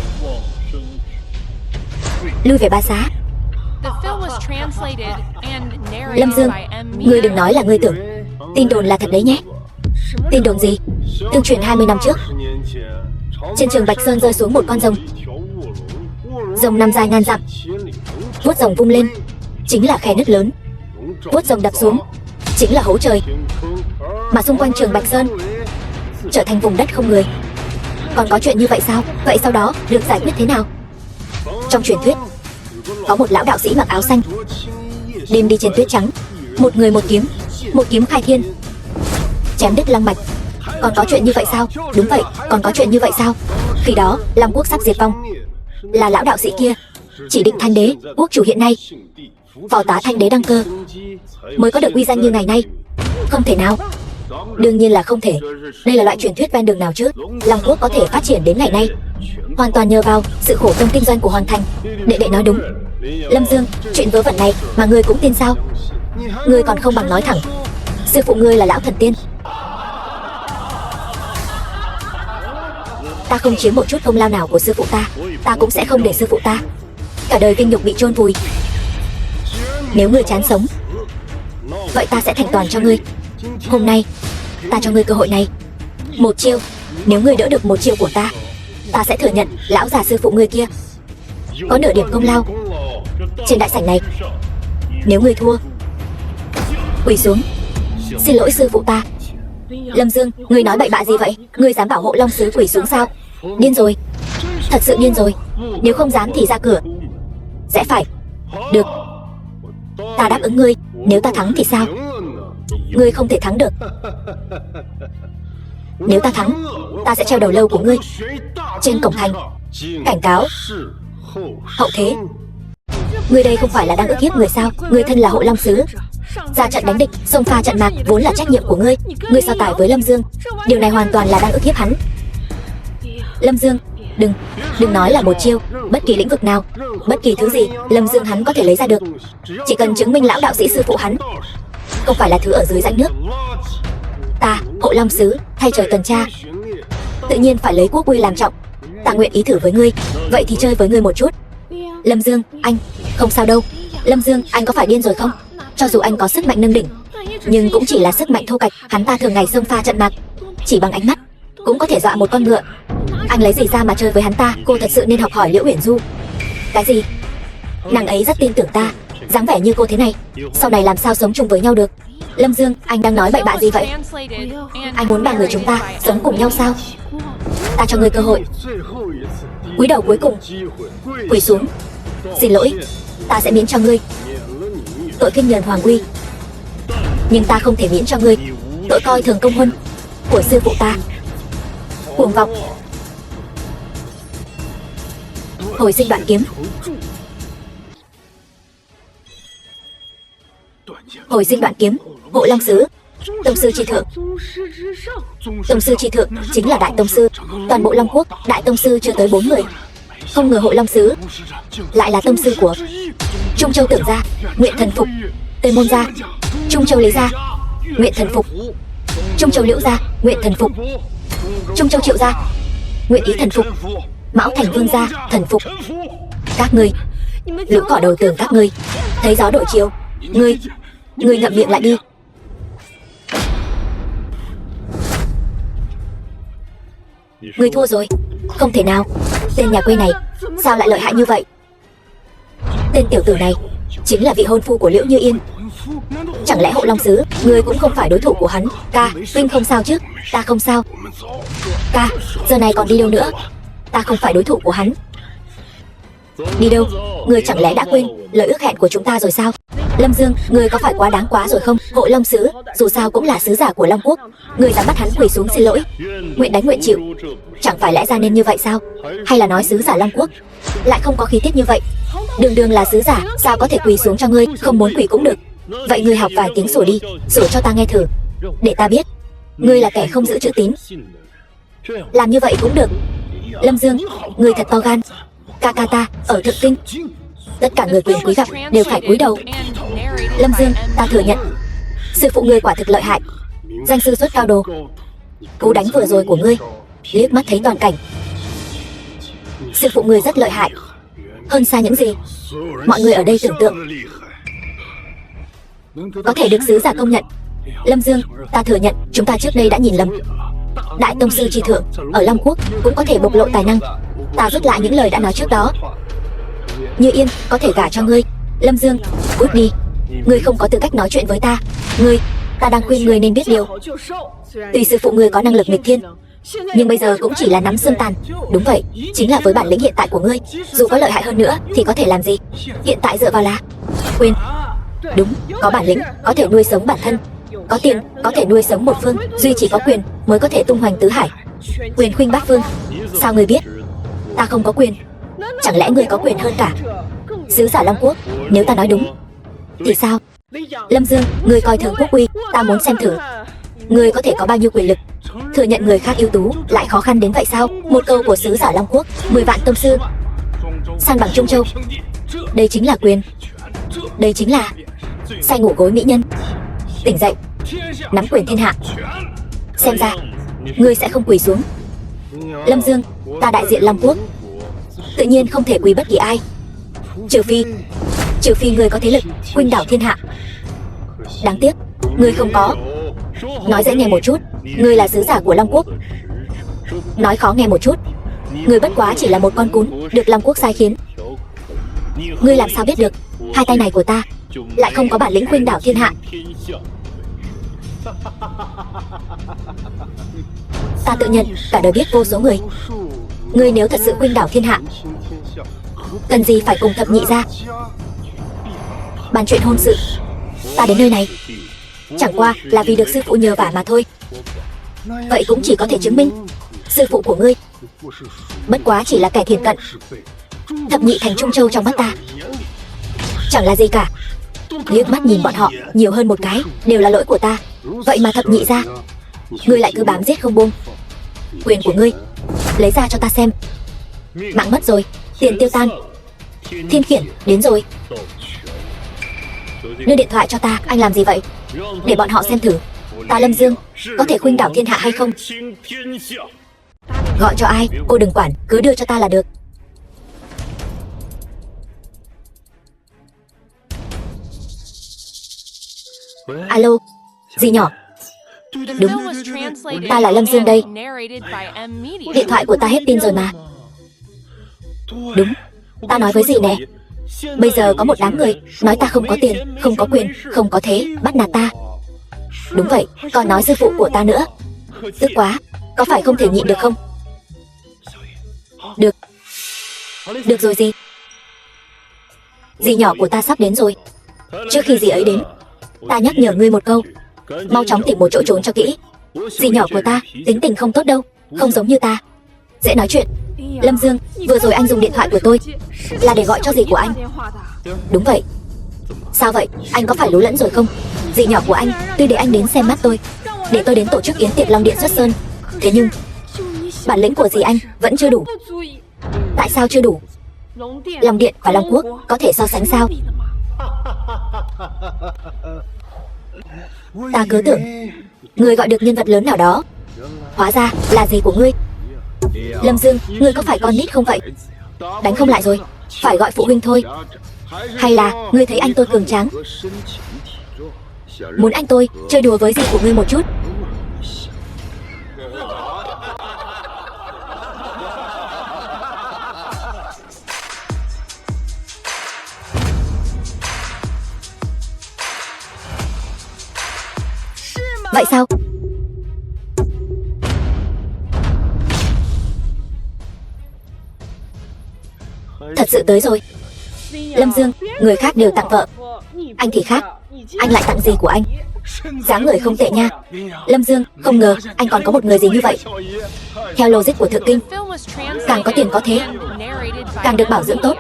lui về Ba Xá. Lâm Dương, ngươi đừng nói là ngươi tưởng tin đồn là thật đấy nhé. Tin đồn gì? Tương truyền 20 năm trước, trên Trường Bạch Sơn rơi xuống một con rồng. Rồng nằm dài ngàn dặm, vuốt rồng vung lên chính là khe nứt lớn, vuốt rồng đập xuống chính là hố trời, mà xung quanh Trường Bạch Sơn trở thành vùng đất không người. Còn có chuyện như vậy sao? Vậy sau đó được giải quyết thế nào? Trong truyền thuyết có một lão đạo sĩ mặc áo xanh, đêm đi trên tuyết trắng, một người một kiếm khai thiên, chém đứt long mạch. Còn có chuyện như vậy sao? Đúng vậy, còn có chuyện như vậy sao? Khi đó Long Quốc sắp diệt vong, là lão đạo sĩ kia chỉ định Thanh đế, quốc chủ hiện nay, phò tá Thanh đế đăng cơ, mới có được uy danh như ngày nay. Không thể nào, đương nhiên là không thể. Đây là loại truyền thuyết ven đường nào chứ? Long Quốc có thể phát triển đến ngày nay hoàn toàn nhờ vào sự khổ công kinh doanh của Hoàng Thành. Đệ đệ nói đúng. Lâm Dương, chuyện vớ vẩn này mà ngươi cũng tin sao? Ngươi còn không bằng nói thẳng sư phụ ngươi là lão thần tiên. Ta không chiếm một chút công lao nào của sư phụ ta, ta cũng sẽ không để sư phụ ta cả đời vinh nhục bị chôn vùi. Nếu ngươi chán sống, vậy ta sẽ thành toàn cho ngươi. Hôm nay ta cho ngươi cơ hội này, một chiêu. Nếu ngươi đỡ được một chiêu của ta, ta sẽ thừa nhận lão già sư phụ ngươi kia có nửa điểm công lao trên đại sảnh này. Nếu ngươi thua, quỳ xuống xin lỗi sư phụ ta. Lâm Dương, ngươi nói bậy bạ gì vậy? Ngươi dám bảo Hộ Long sứ quỳ xuống sao? Điên rồi, thật sự điên rồi. Nếu không dám thì ra cửa. Sẽ phải. Được, ta đáp ứng ngươi. Nếu ta thắng thì sao? Ngươi không thể thắng được. Nếu ta thắng, ta sẽ treo đầu lâu của ngươi trên cổng thành, cảnh cáo hậu thế. Ngươi đây không phải là đang ức hiếp người sao? Ngươi thân là Hộ Long sứ, ra trận đánh địch, xông pha trận mạc vốn là trách nhiệm của ngươi. Ngươi so tài với Lâm Dương, điều này hoàn toàn là đang ức hiếp hắn. Lâm Dương, đừng nói là một chiêu. Bất kỳ lĩnh vực nào, bất kỳ thứ gì Lâm Dương hắn có thể lấy ra được, chỉ cần chứng minh lão đạo sĩ sư phụ hắn không phải là thứ ở dưới rãnh nước. Ta, Hộ Long sứ, thay trời tuần tra, tự nhiên phải lấy quốc uy làm trọng. Ta nguyện ý thử với ngươi, vậy thì chơi với ngươi một chút. Lâm Dương, anh, không sao đâu. Lâm Dương, anh có phải điên rồi không? Cho dù anh có sức mạnh nâng đỉnh, nhưng cũng chỉ là sức mạnh thô kệch. Hắn ta thường ngày xông pha trận mạc, chỉ bằng ánh mắt cũng có thể dọa một con ngựa. Anh lấy gì ra mà chơi với hắn ta? Cô thật sự nên học hỏi Liễu Uyển Du. Cái gì? Nàng ấy rất tin tưởng ta. Dáng vẻ như cô thế này, sau này làm sao sống chung với nhau được? Lâm Dương, anh đang nói bậy bạ gì vậy? Anh muốn ba người chúng ta sống cùng nhau sao? Ta cho ngươi cơ hội. Cúi đầu cuối cùng, quỳ xuống. Xin lỗi, ta sẽ miễn cho ngươi tội khinh nhờn hoàng uy, nhưng ta không thể miễn cho ngươi tội coi thường công huân của sư phụ ta. Cuồng vọng. Hồi sinh đoạn kiếm. Hồi sinh đoạn kiếm. Hộ Long Sứ, tông sư chi thượng. Tông sư chi thượng chính là đại tông sư. Toàn bộ Long Quốc, đại tông sư chưa tới 4 người. Không ngờ Hộ Long Sứ lại là tông sư của Trung Châu Tưởng gia, Nguyện Thần Phục. Tây Môn gia, Trung Châu Lý gia, Nguyện Thần Phục. Trung Châu Liễu gia, Nguyện Thần Phục. Trung Châu Triệu gia, Nguyện Ý Thần Phục. Mão Thành Vương gia, thần phục. Các ngươi, lũ cỏ đầu tường các ngươi, thấy gió đổi chiều. Ngươi ngậm miệng lại đi. Ngươi thua rồi. Không thể nào. Tên nhà quê này sao lại lợi hại như vậy? Tên tiểu tử này chính là vị hôn phu của Liễu Như Yên. Chẳng lẽ Hộ Long Sứ, ngươi cũng không phải đối thủ của hắn? Ca, huynh không sao chứ? Ta không sao. Ca, giờ này còn đi đâu nữa? Ta không phải đối thủ của hắn. Đi đâu? Ngươi chẳng lẽ đã quên lời ước hẹn của chúng ta rồi sao? Lâm Dương, ngươi có phải quá đáng quá rồi không? Hộ Long Sứ, dù sao cũng là sứ giả của Long Quốc. Ngươi dám bắt hắn quỳ xuống xin lỗi, nguyện đánh nguyện chịu. Chẳng phải lẽ ra nên như vậy sao? Hay là nói sứ giả Long Quốc lại không có khí tiết như vậy? Đường đường là sứ giả, sao có thể quỳ xuống cho ngươi? Không muốn quỳ cũng được. Vậy ngươi học vài tiếng sủa đi, sủa cho ta nghe thử, để ta biết ngươi là kẻ không giữ chữ tín. Làm như vậy cũng được. Lâm Dương, ngươi thật to gan. Ca ca ta ở Thượng Kinh, tất cả người quyền quý gặp đều phải cúi đầu. Lâm Dương, ta thừa nhận, sư phụ ngươi quả thực lợi hại, danh sư xuất cao đồ. Cú đánh vừa rồi của ngươi, liếc mắt thấy toàn cảnh. Sư phụ ngươi rất lợi hại, hơn xa những gì mọi người ở đây tưởng tượng. Có thể được sứ giả công nhận. Lâm Dương, ta thừa nhận chúng ta trước đây đã nhìn lầm. Đại tông sư chi thượng ở Long Quốc cũng có thể bộc lộ tài năng. Ta rút lại những lời đã nói trước đó. Như Yên có thể gả cho ngươi. Lâm Dương, cút đi. Ngươi không có tư cách nói chuyện với ta. Ta đang khuyên ngươi nên biết điều. Tuy sư phụ ngươi có năng lực nghịch thiên, nhưng bây giờ cũng chỉ là nắm xương tàn. Đúng vậy, chính là với bản lĩnh hiện tại của ngươi, dù có lợi hại hơn nữa thì có thể làm gì? Hiện tại dựa vào là quyền. Đúng, có bản lĩnh có thể nuôi sống bản thân, có tiền có thể nuôi sống một phương. Duy chỉ có quyền mới có thể tung hoành tứ hải, quyền khuynh bát phương. Sao ngươi biết? Ta không có quyền. Chẳng lẽ ngươi có quyền hơn cả sứ giả Long Quốc? Nếu ta nói đúng thì sao? Lâm Dương, ngươi coi thường quốc uy. Ta muốn xem thử ngươi có thể có bao nhiêu quyền lực. Thừa nhận người khác ưu tú lại khó khăn đến vậy sao? Một câu của sứ giả Long Quốc, 10 vạn tông sư san bằng Trung Châu. Đây chính là quyền. Đây chính là say ngủ gối mỹ nhân. Tỉnh dậy, nắm quyền thiên hạ. Xem ra ngươi sẽ không quỳ xuống. Lâm Dương, ta đại diện Long Quốc, tự nhiên không thể quỳ bất kỳ ai, trừ phi ngươi có thế lực khuynh đảo thiên hạ. Đáng tiếc ngươi không có. Nói dễ nghe một chút, ngươi là sứ giả của Long Quốc. Nói khó nghe một chút, ngươi bất quá chỉ là một con cún được Long Quốc sai khiến. Ngươi làm sao biết được hai tay này của ta lại không có bản lĩnh khuynh đảo thiên hạ? Ta tự nhận cả đời biết vô số người. Ngươi nếu thật sự khuynh đảo thiên hạ, cần gì phải cùng thập nhị gia bàn chuyện hôn sự? Ta đến nơi này chẳng qua là vì được sư phụ nhờ vả mà thôi. Vậy cũng chỉ có thể chứng minh sư phụ của ngươi bất quá chỉ là kẻ thiền cận. Thập nhị thành Trung Châu trong mắt ta chẳng là gì cả. Liếc mắt nhìn bọn họ nhiều hơn một cái đều là lỗi của ta. Vậy mà thập nhị gia ngươi lại cứ bám giết không buông. Quyền của ngươi lấy ra cho ta xem. Mạng mất rồi, tiền tiêu tan. Thiên khiển đến rồi. Đưa điện thoại cho ta. Anh làm gì vậy? Để bọn họ xem thử ta Lâm Dương có thể khuynh đảo thiên hạ hay không. Gọi cho ai cô đừng quản, cứ đưa cho ta là được. Alo, dì nhỏ. The Đúng. film was translated Ta là Lâm Dương đây. and narrated by M Media. Điện thoại của ta hết pin rồi mà. Đúng, ta nói với dì nè. Bây giờ có một đám người nói ta không có tiền, không có quyền, không có thế, bắt nạt ta. Đúng vậy, còn nói sư phụ của ta nữa. Tức quá, có phải không thể nhịn được không? Được. Được rồi dì. Dì nhỏ của ta sắp đến rồi. Trước khi dì ấy đến, ta nhắc nhở ngươi một câu. Mau chóng tìm một chỗ trốn cho kỹ. Dì nhỏ của ta tính tình không tốt đâu, không giống như ta, dễ nói chuyện. Lâm Dương, vừa rồi anh dùng điện thoại của tôi là để gọi cho dì của anh. Đúng vậy. Sao vậy, anh có phải lú lẫn rồi không? Dì nhỏ của anh tuy để anh đến xem mắt tôi, để tôi đến tổ chức yến tiệc Long Điện xuất sơn, thế nhưng bản lĩnh của dì anh vẫn chưa đủ. Tại sao chưa đủ? Long Điện và Long Quốc có thể so sánh sao? Ta cứ tưởng ngươi gọi được nhân vật lớn nào đó, hóa ra là dì của ngươi. Lâm Dương, ngươi có phải con nít không vậy? Đánh không lại rồi, phải gọi phụ huynh thôi. Hay là ngươi thấy anh tôi cường tráng, muốn anh tôi chơi đùa với dì của ngươi một chút? Vậy sao? Thật sự tới rồi. Lâm Dương, người khác đều tặng vợ, anh thì khác, anh lại tặng gì của anh? Dáng người không tệ nha. Lâm Dương, không ngờ anh còn có một người gì như vậy. Theo logic của Thượng Kinh, càng có tiền có thế, càng được bảo dưỡng tốt.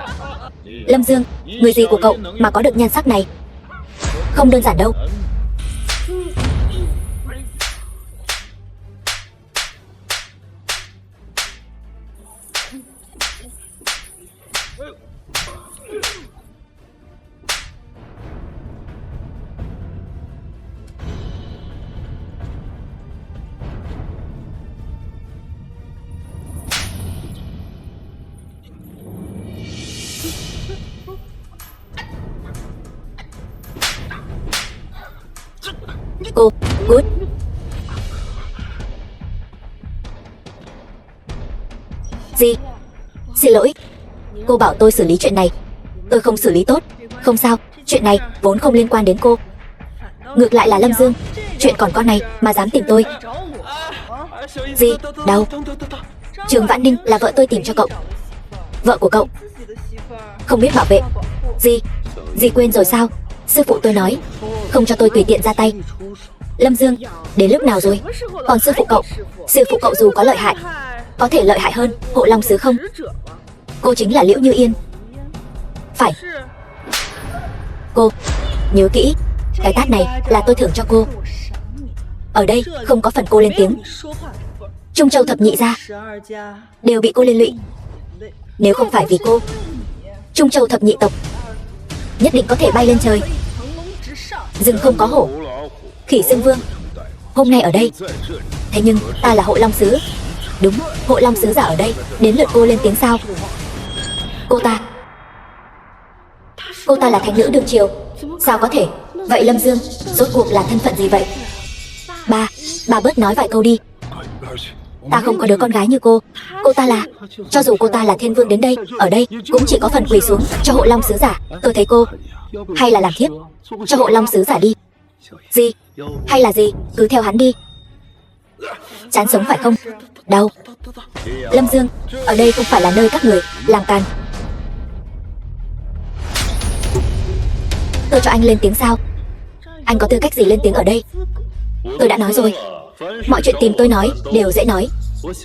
Lâm Dương, người gì của cậu mà có được nhan sắc này? Không đơn giản đâu. Cô, Good. Gì? Xin lỗi. Cô bảo tôi xử lý chuyện này, tôi không xử lý tốt. Không sao, chuyện này vốn không liên quan đến cô. Ngược lại là Lâm Dương, chuyện còn con này mà dám tìm tôi. Gì? Đâu? Trường Vãn Ninh là vợ tôi tìm cho cậu. Vợ của cậu không biết bảo vệ. Gì quên rồi sao? Sư phụ tôi nói không cho tôi tùy tiện ra tay. Lâm Dương, đến lúc nào rồi? Còn sư phụ cậu dù có lợi hại, có thể lợi hại hơn Hộ Long Sứ không? Cô chính là Liễu Như Yên. Phải. Cô, nhớ kỹ, cái tát này là tôi thưởng cho cô. Ở đây không có phần cô lên tiếng. Trung Châu thập nhị gia đều bị cô liên lụy. Nếu không phải vì cô, Trung Châu thập nhị tộc nhất định có thể bay lên trời. Rừng không có hổ, khỉ xưng vương. Hôm nay ở đây, thế nhưng ta là Hộ Long Sứ. Đúng, Hộ Long Sứ giả ở đây, đến lượt cô lên tiếng sao? Cô ta là thánh nữ đương triều. Sao có thể? Vậy Lâm Dương rốt cuộc là thân phận gì vậy? Ba bớt nói vài câu đi. Ta không có đứa con gái như cô. Cô ta là, cho dù cô ta là thiên vương đến đây, ở đây cũng chỉ có phần quỳ xuống cho Hộ Long Sứ giả. Tôi thấy cô hay là làm thiếp cho Hộ Long Sứ giả đi. Gì? Hay là gì? Cứ theo hắn đi. Chán sống phải không? Đau. Lâm Dương, ở đây không phải là nơi các người làm càn. Tôi cho anh lên tiếng sao? Anh có tư cách gì lên tiếng ở đây? Tôi đã nói rồi, mọi chuyện tìm tôi nói đều dễ nói.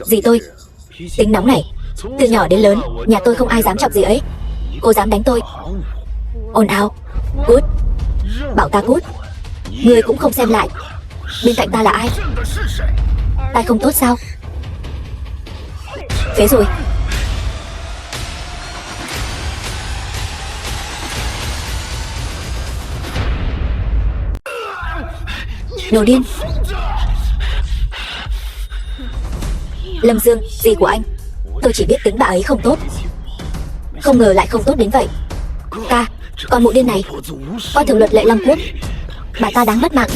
Dì tôi tính nóng này, từ nhỏ đến lớn nhà tôi không ai dám chọc gì ấy. Cô dám đánh tôi? Ồn ào. Cút. Bảo ta cút. Người cũng không xem lại bên cạnh ta là ai. Tai không tốt sao? Phế rồi. Đồ điên. Lâm Dương, gì của anh? Tôi chỉ biết tính bà ấy không tốt, không ngờ lại không tốt đến vậy. Ca, con mụ điên này coi thường luật lệ Long Quốc, bà ta đáng mất mạng.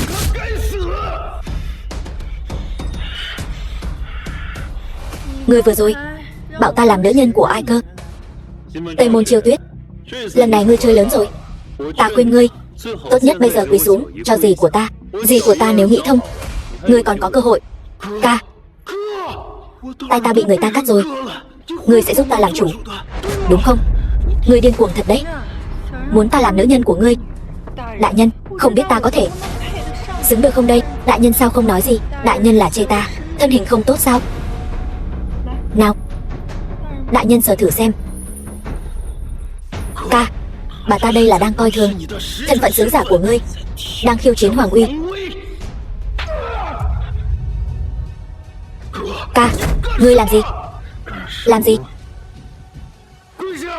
Người vừa rồi bảo ta làm nữ nhân của ai cơ? Tây Môn Chiêu Tuyết, lần này ngươi chơi lớn rồi. Ta khuyên ngươi, tốt nhất bây giờ quỳ xuống cho dì của ta. Dì của ta nếu nghĩ thông, ngươi còn có cơ hội. Ca, tay ta bị người ta cắt rồi, ngươi sẽ giúp ta làm chủ, đúng không? Ngươi điên cuồng thật đấy, muốn ta làm nữ nhân của ngươi. Đại nhân, không biết ta có thể xứng được không đây? Đại nhân sao không nói gì? Đại nhân là chê ta thân hình không tốt sao? Nào, đại nhân sờ thử xem. Ca, bà ta đây là đang coi thường thân phận sứ giả của ngươi, đang khiêu chiến hoàng uy. Ca, ngươi làm gì? Làm gì?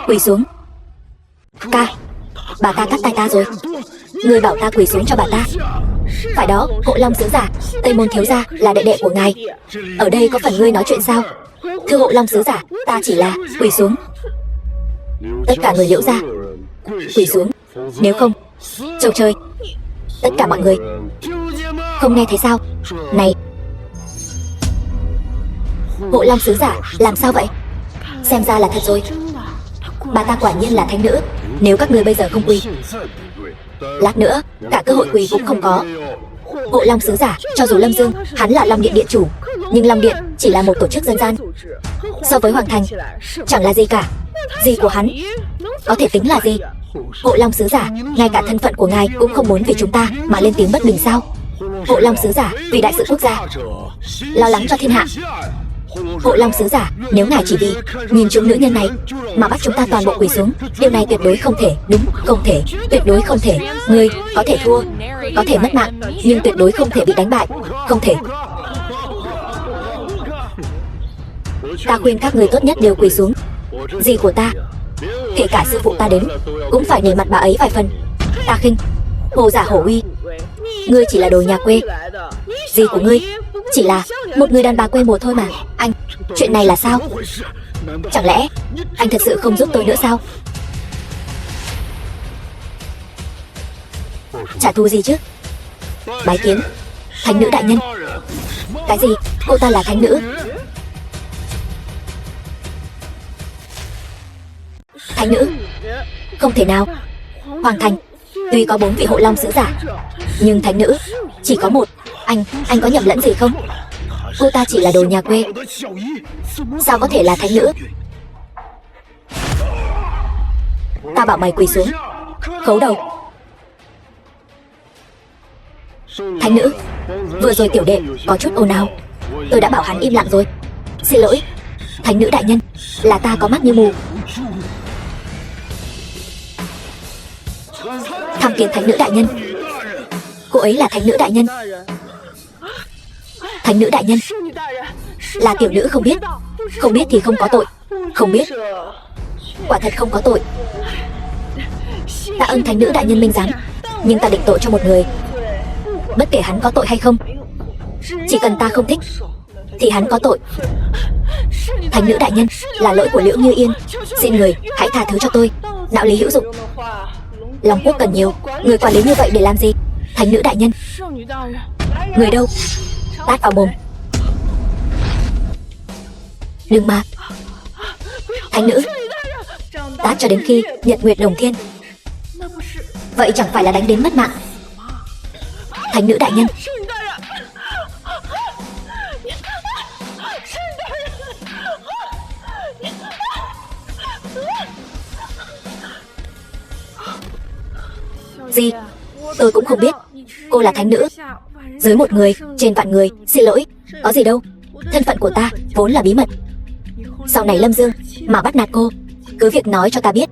Quỳ xuống. Ca, bà ta cắt tay ta rồi. Ngươi bảo ta quỳ xuống cho bà ta. Phải đó, Hộ Long sứ giả, Tây Môn thiếu gia là đệ đệ của ngài. Ở đây có phần ngươi nói chuyện sao? Thưa Hộ Long sứ giả, ta chỉ là quỳ xuống. Tất cả người Liễu gia quỳ xuống, nếu không châu chơi. Tất cả mọi người không nghe thấy sao? Này, Hộ Long sứ giả, làm sao vậy? Xem ra là thật rồi, bà ta quả nhiên là thánh nữ. Nếu các ngươi bây giờ không quỳ, lát nữa cả cơ hội quỳ cũng không có. Hộ Long sứ giả, cho dù Lâm Dương hắn là Long Điện điện chủ, nhưng Long Điện chỉ là một tổ chức dân gian, so với Hoàng Thành chẳng là gì cả. Gì của hắn có thể tính là gì? Hộ Long sứ giả, ngay cả thân phận của ngài cũng không muốn vì chúng ta mà lên tiếng bất bình sao? Hộ Long sứ giả, vì đại sự quốc gia, lo lắng cho thiên hạ. Hộ Long sứ giả, nếu ngài chỉ vì nhìn chúng nữ nhân này mà bắt chúng ta toàn bộ quỳ xuống, điều này tuyệt đối không thể. Đúng, không thể, tuyệt đối không thể. Ngươi có thể thua, có thể mất mạng, nhưng tuyệt đối không thể bị đánh bại. Không thể. Ta khuyên các người tốt nhất đều quỳ xuống. Dì của ta, kể cả sư phụ ta đến, cũng phải nể mặt bà ấy vài phần. Ta khinh Hồ giả hổ uy, ngươi chỉ là đồ nhà quê. Dì của ngươi chỉ là một người đàn bà quê mùa thôi mà. Anh, chuyện này là sao? Chẳng lẽ anh thật sự không giúp tôi nữa sao? Trả thù gì chứ? Bái kiến thánh nữ đại nhân. Cái gì? Cô ta là thánh nữ? Thánh nữ? Không thể nào. Hoàng Thành tuy có 4 vị Hộ Long sứ giả, nhưng thánh nữ chỉ có một. Anh có nhầm lẫn gì không? Cô ta chỉ là đồ nhà quê, sao có thể là thánh nữ? Ta bảo mày quỳ xuống, khấu đầu. Thánh nữ, vừa rồi tiểu đệ có chút ồn ào, tôi đã bảo hắn im lặng rồi. Xin lỗi thánh nữ đại nhân, là ta có mắt như mù. Tham kiến thánh nữ đại nhân. Cô ấy là thánh nữ đại nhân. Thánh nữ đại nhân, là tiểu nữ không biết. Không biết thì không có tội. Không biết, quả thật không có tội. Ta ơn thánh nữ đại nhân minh giám, nhưng ta định tội cho một người, bất kể hắn có tội hay không. Chỉ cần ta không thích thì hắn có tội. Thánh nữ đại nhân, là lỗi của Liễu Như Yên, xin người hãy tha thứ cho tôi. Đạo lý hữu dụng, Long quốc cần nhiều người quản lý như vậy để làm gì? Thánh nữ đại nhân, người đâu? Tát vào mồm. Đừng mà. Thánh nữ, tát cho đến khi nhật nguyệt đồng thiên. Vậy chẳng phải là đánh đến mất mạng? Thánh nữ đại nhân. Gì? Tôi cũng không biết. Cô là thánh nữ, dưới một người trên vạn người. Xin lỗi, có gì đâu. Thân phận của ta vốn là bí mật. Sau này Lâm Dương mà bắt nạt cô, cứ việc nói cho ta biết.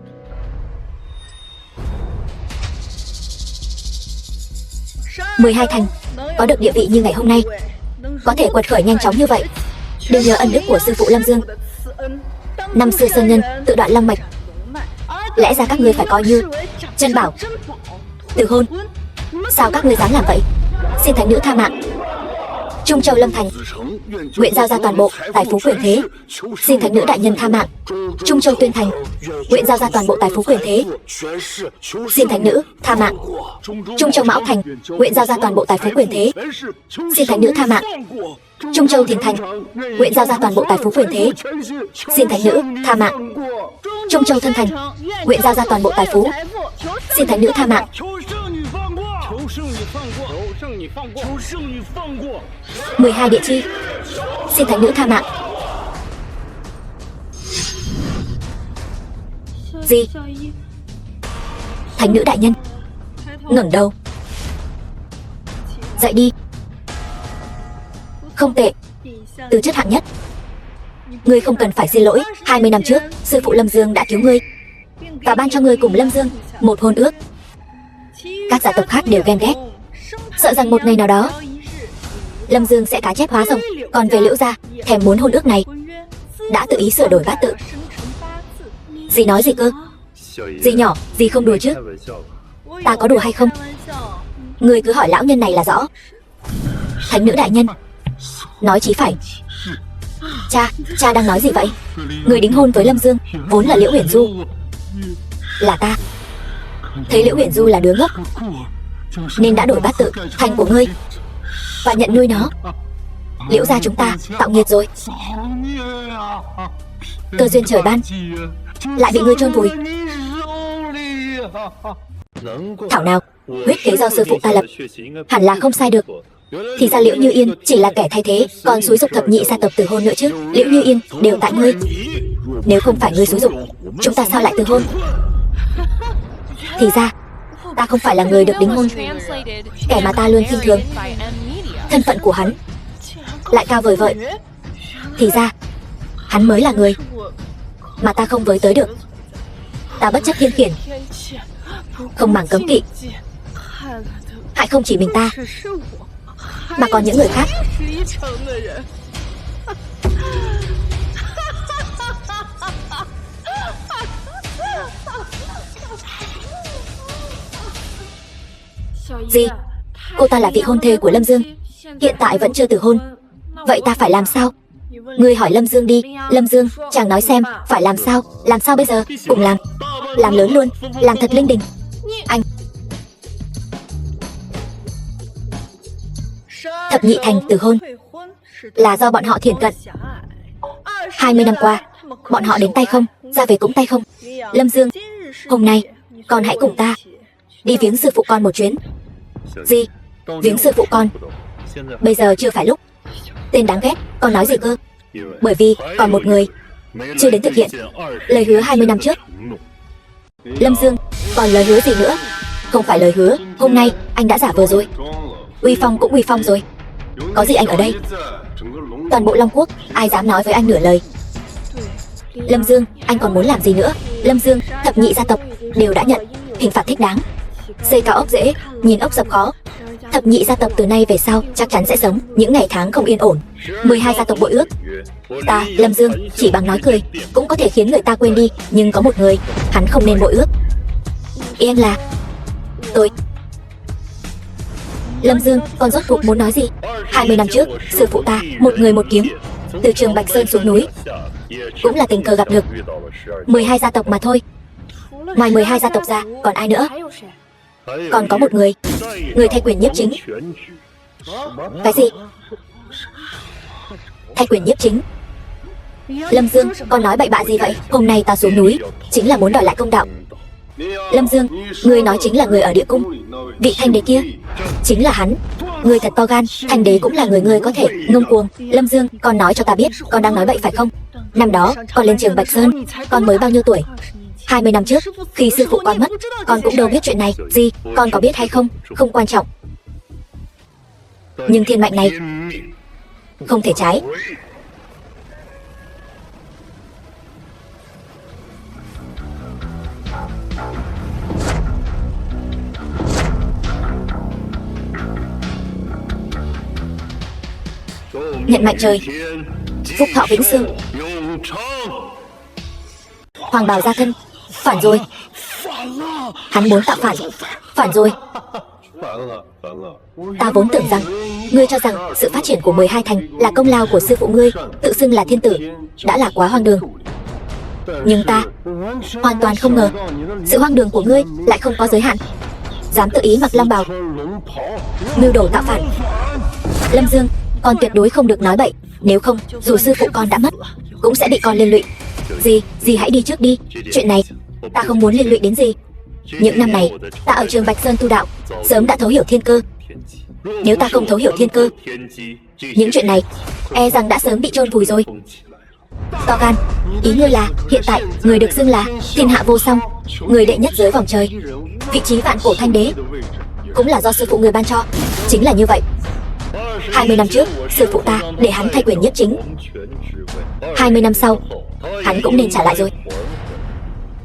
Mười hai thành có được địa vị như ngày hôm nay, có thể quật khởi nhanh chóng như vậy, đều nhờ ân đức của sư phụ Lâm Dương. Năm xưa sơn nhân tự đoạn long mạch, lẽ ra các ngươi phải coi như chân bảo. Từ hôn, sao các ngươi dám làm vậy? Xin thánh nữ tha mạng Trung Châu Lâm Thành, nguyện giao ra toàn bộ tài phú quyền thế, xin thánh nữ đại nhân tha mạng. Trung Châu Tuyên Thành, nguyện giao ra toàn bộ tài phú quyền thế, xin thánh nữ tha mạng. Trung Châu Mão Thành, nguyện giao ra toàn bộ tài phú quyền thế, xin thánh nữ tha mạng. Trung Châu Thiền Thành, nguyện giao ra toàn bộ tài phú quyền thế, xin thánh nữ tha mạng. Trung Châu Thân Thành, nguyện giao ra toàn bộ tài phú, xin thánh nữ tha mạng. 12 địa chi, xin thánh nữ tha mạng. Gì? Thánh nữ đại nhân, ngẩng đầu, dậy đi. Không tệ, tư chất hạng nhất. Ngươi không cần phải xin lỗi. 20 năm trước, sư phụ Lâm Dương đã cứu ngươi và ban cho ngươi cùng Lâm Dương một hôn ước. Các gia tộc khác đều ghen ghét, sợ rằng một ngày nào đó Lâm Dương sẽ cá chép hóa rồng. Còn về Liễu gia, thèm muốn hôn ước này, đã tự ý sửa đổi bát tự. Dì nói gì cơ? Dì nhỏ, dì không đùa chứ? Ta có đùa hay không? Ngươi cứ hỏi lão nhân này là rõ. Thánh nữ đại nhân, nói chí phải. Cha đang nói gì vậy? Người đính hôn với Lâm Dương vốn là Liễu Uyển Du. Là ta. Thấy Liễu Uyển Du là đứa ngốc nên đã đổi bát tự thành của ngươi và nhận nuôi nó. Liễu gia chúng ta tạo nghiệt rồi. Cơ duyên trời ban lại bị ngươi chôn vùi. Thảo nào, huyết kế do sư phụ ta lập, hẳn là không sai được. Thì ra Liễu Như Yên chỉ là kẻ thay thế, còn xúi dục thập nhị gia tộc từ hôn nữa chứ. Liễu Như Yên đều tại ngươi. Nếu không phải ngươi xúi dục, chúng ta sao lại từ hôn? Thì ra ta không phải là người được đính hôn, kẻ mà ta luôn khinh thường. Thân phận của hắn lại cao vời vợi. Thì ra hắn mới là người mà ta không với tới được. Ta bất chấp thiên khiển, không màng cấm kỵ, hại không chỉ mình ta mà còn những người khác. Gì? Cô ta là vị hôn thê của Lâm Dương, hiện tại vẫn chưa từ hôn. Vậy ta phải làm sao? Ngươi hỏi Lâm Dương đi. Lâm Dương, chàng nói xem phải làm sao? Làm sao bây giờ? Cùng làm lớn luôn, làm thật linh đình. Anh thập nhị thành từ hôn là do bọn họ thiển cận. 20 năm qua, bọn họ đến tay không, ra về cũng tay không. Lâm Dương, hôm nay con hãy cùng ta đi viếng sư phụ con một chuyến. Gì? Viếng sư phụ con? Bây giờ chưa phải lúc. Tên đáng ghét, con nói gì cơ? Bởi vì còn một người chưa đến thực hiện lời hứa 20 năm trước. Lâm Dương, còn lời hứa gì nữa? Không phải lời hứa, hôm nay anh đã giả vờ rồi. Uy phong cũng uy phong rồi. Có gì anh ở đây? Toàn bộ Long Quốc, ai dám nói với anh nửa lời? Lâm Dương, anh còn muốn làm gì nữa? Lâm Dương, thập nhị gia tộc đều đã nhận hình phạt thích đáng. Xây cao ốc dễ, nhìn ốc sập khó. Thập nhị gia tộc từ nay về sau chắc chắn sẽ sống những ngày tháng không yên ổn. 12 gia tộc bội ước. Ta, Lâm Dương, chỉ bằng nói cười cũng có thể khiến người ta quên đi. Nhưng có một người, hắn không nên bội ước. Em là tôi. Lâm Dương, con rốt cuộc muốn nói gì? 20 năm trước, sư phụ ta, một người một kiếm, từ Trường Bạch Sơn xuống núi, cũng là tình cờ gặp được 12 gia tộc mà thôi. Ngoài 12 gia tộc ra, còn ai nữa? Còn có một người thay quyền nhiếp chính. Cái gì? Thay quyền nhiếp chính? Lâm Dương, con nói bậy bạ gì vậy? Hôm nay ta xuống núi chính là muốn đòi lại công đạo. Lâm Dương, ngươi nói chính là người ở địa cung. Vị thanh đế kia chính là hắn. Ngươi thật to gan, thanh đế cũng là người ngươi có thể ngông cuồng. Lâm Dương, con nói cho ta biết, con đang nói bậy phải không? Năm đó, con lên Trường Bạch Sơn, con mới bao nhiêu tuổi? 20 năm trước, khi sư phụ con mất, con cũng đâu biết chuyện này. Gì, con có biết hay không, không quan trọng. Nhưng thiên mệnh này không thể trái. Nhận mạnh trời, phúc thọ vĩnh sương. Hoàng bào gia thân, phản rồi. Hắn muốn tạo phản rồi. Ta vốn tưởng rằng ngươi cho rằng sự phát triển của 12 thành là công lao của sư phụ ngươi, tự xưng là thiên tử, đã là quá hoang đường. Nhưng ta hoàn toàn không ngờ sự hoang đường của ngươi lại không có giới hạn. Dám tự ý mặc long bào, mưu đồ tạo phản. Lâm Dương, con tuyệt đối không được nói bậy, nếu không dù sư phụ con đã mất cũng sẽ bị con liên lụy. Dì hãy đi trước đi, chuyện này ta không muốn liên lụy đến dì. Những năm này ta ở trường Bạch Sơn tu đạo, sớm đã thấu hiểu thiên cơ. Nếu ta không thấu hiểu thiên cơ, những chuyện này e rằng đã sớm bị chôn vùi rồi. To gan, ý ngươi là hiện tại người được xưng là thiên hạ vô song, người đệ nhất dưới vòng trời, vị trí vạn cổ thanh đế cũng là do sư phụ người ban cho. Chính là như vậy. 20 năm trước sư phụ ta để hắn thay quyền nhiếp chính, 20 năm sau hắn cũng nên trả lại rồi.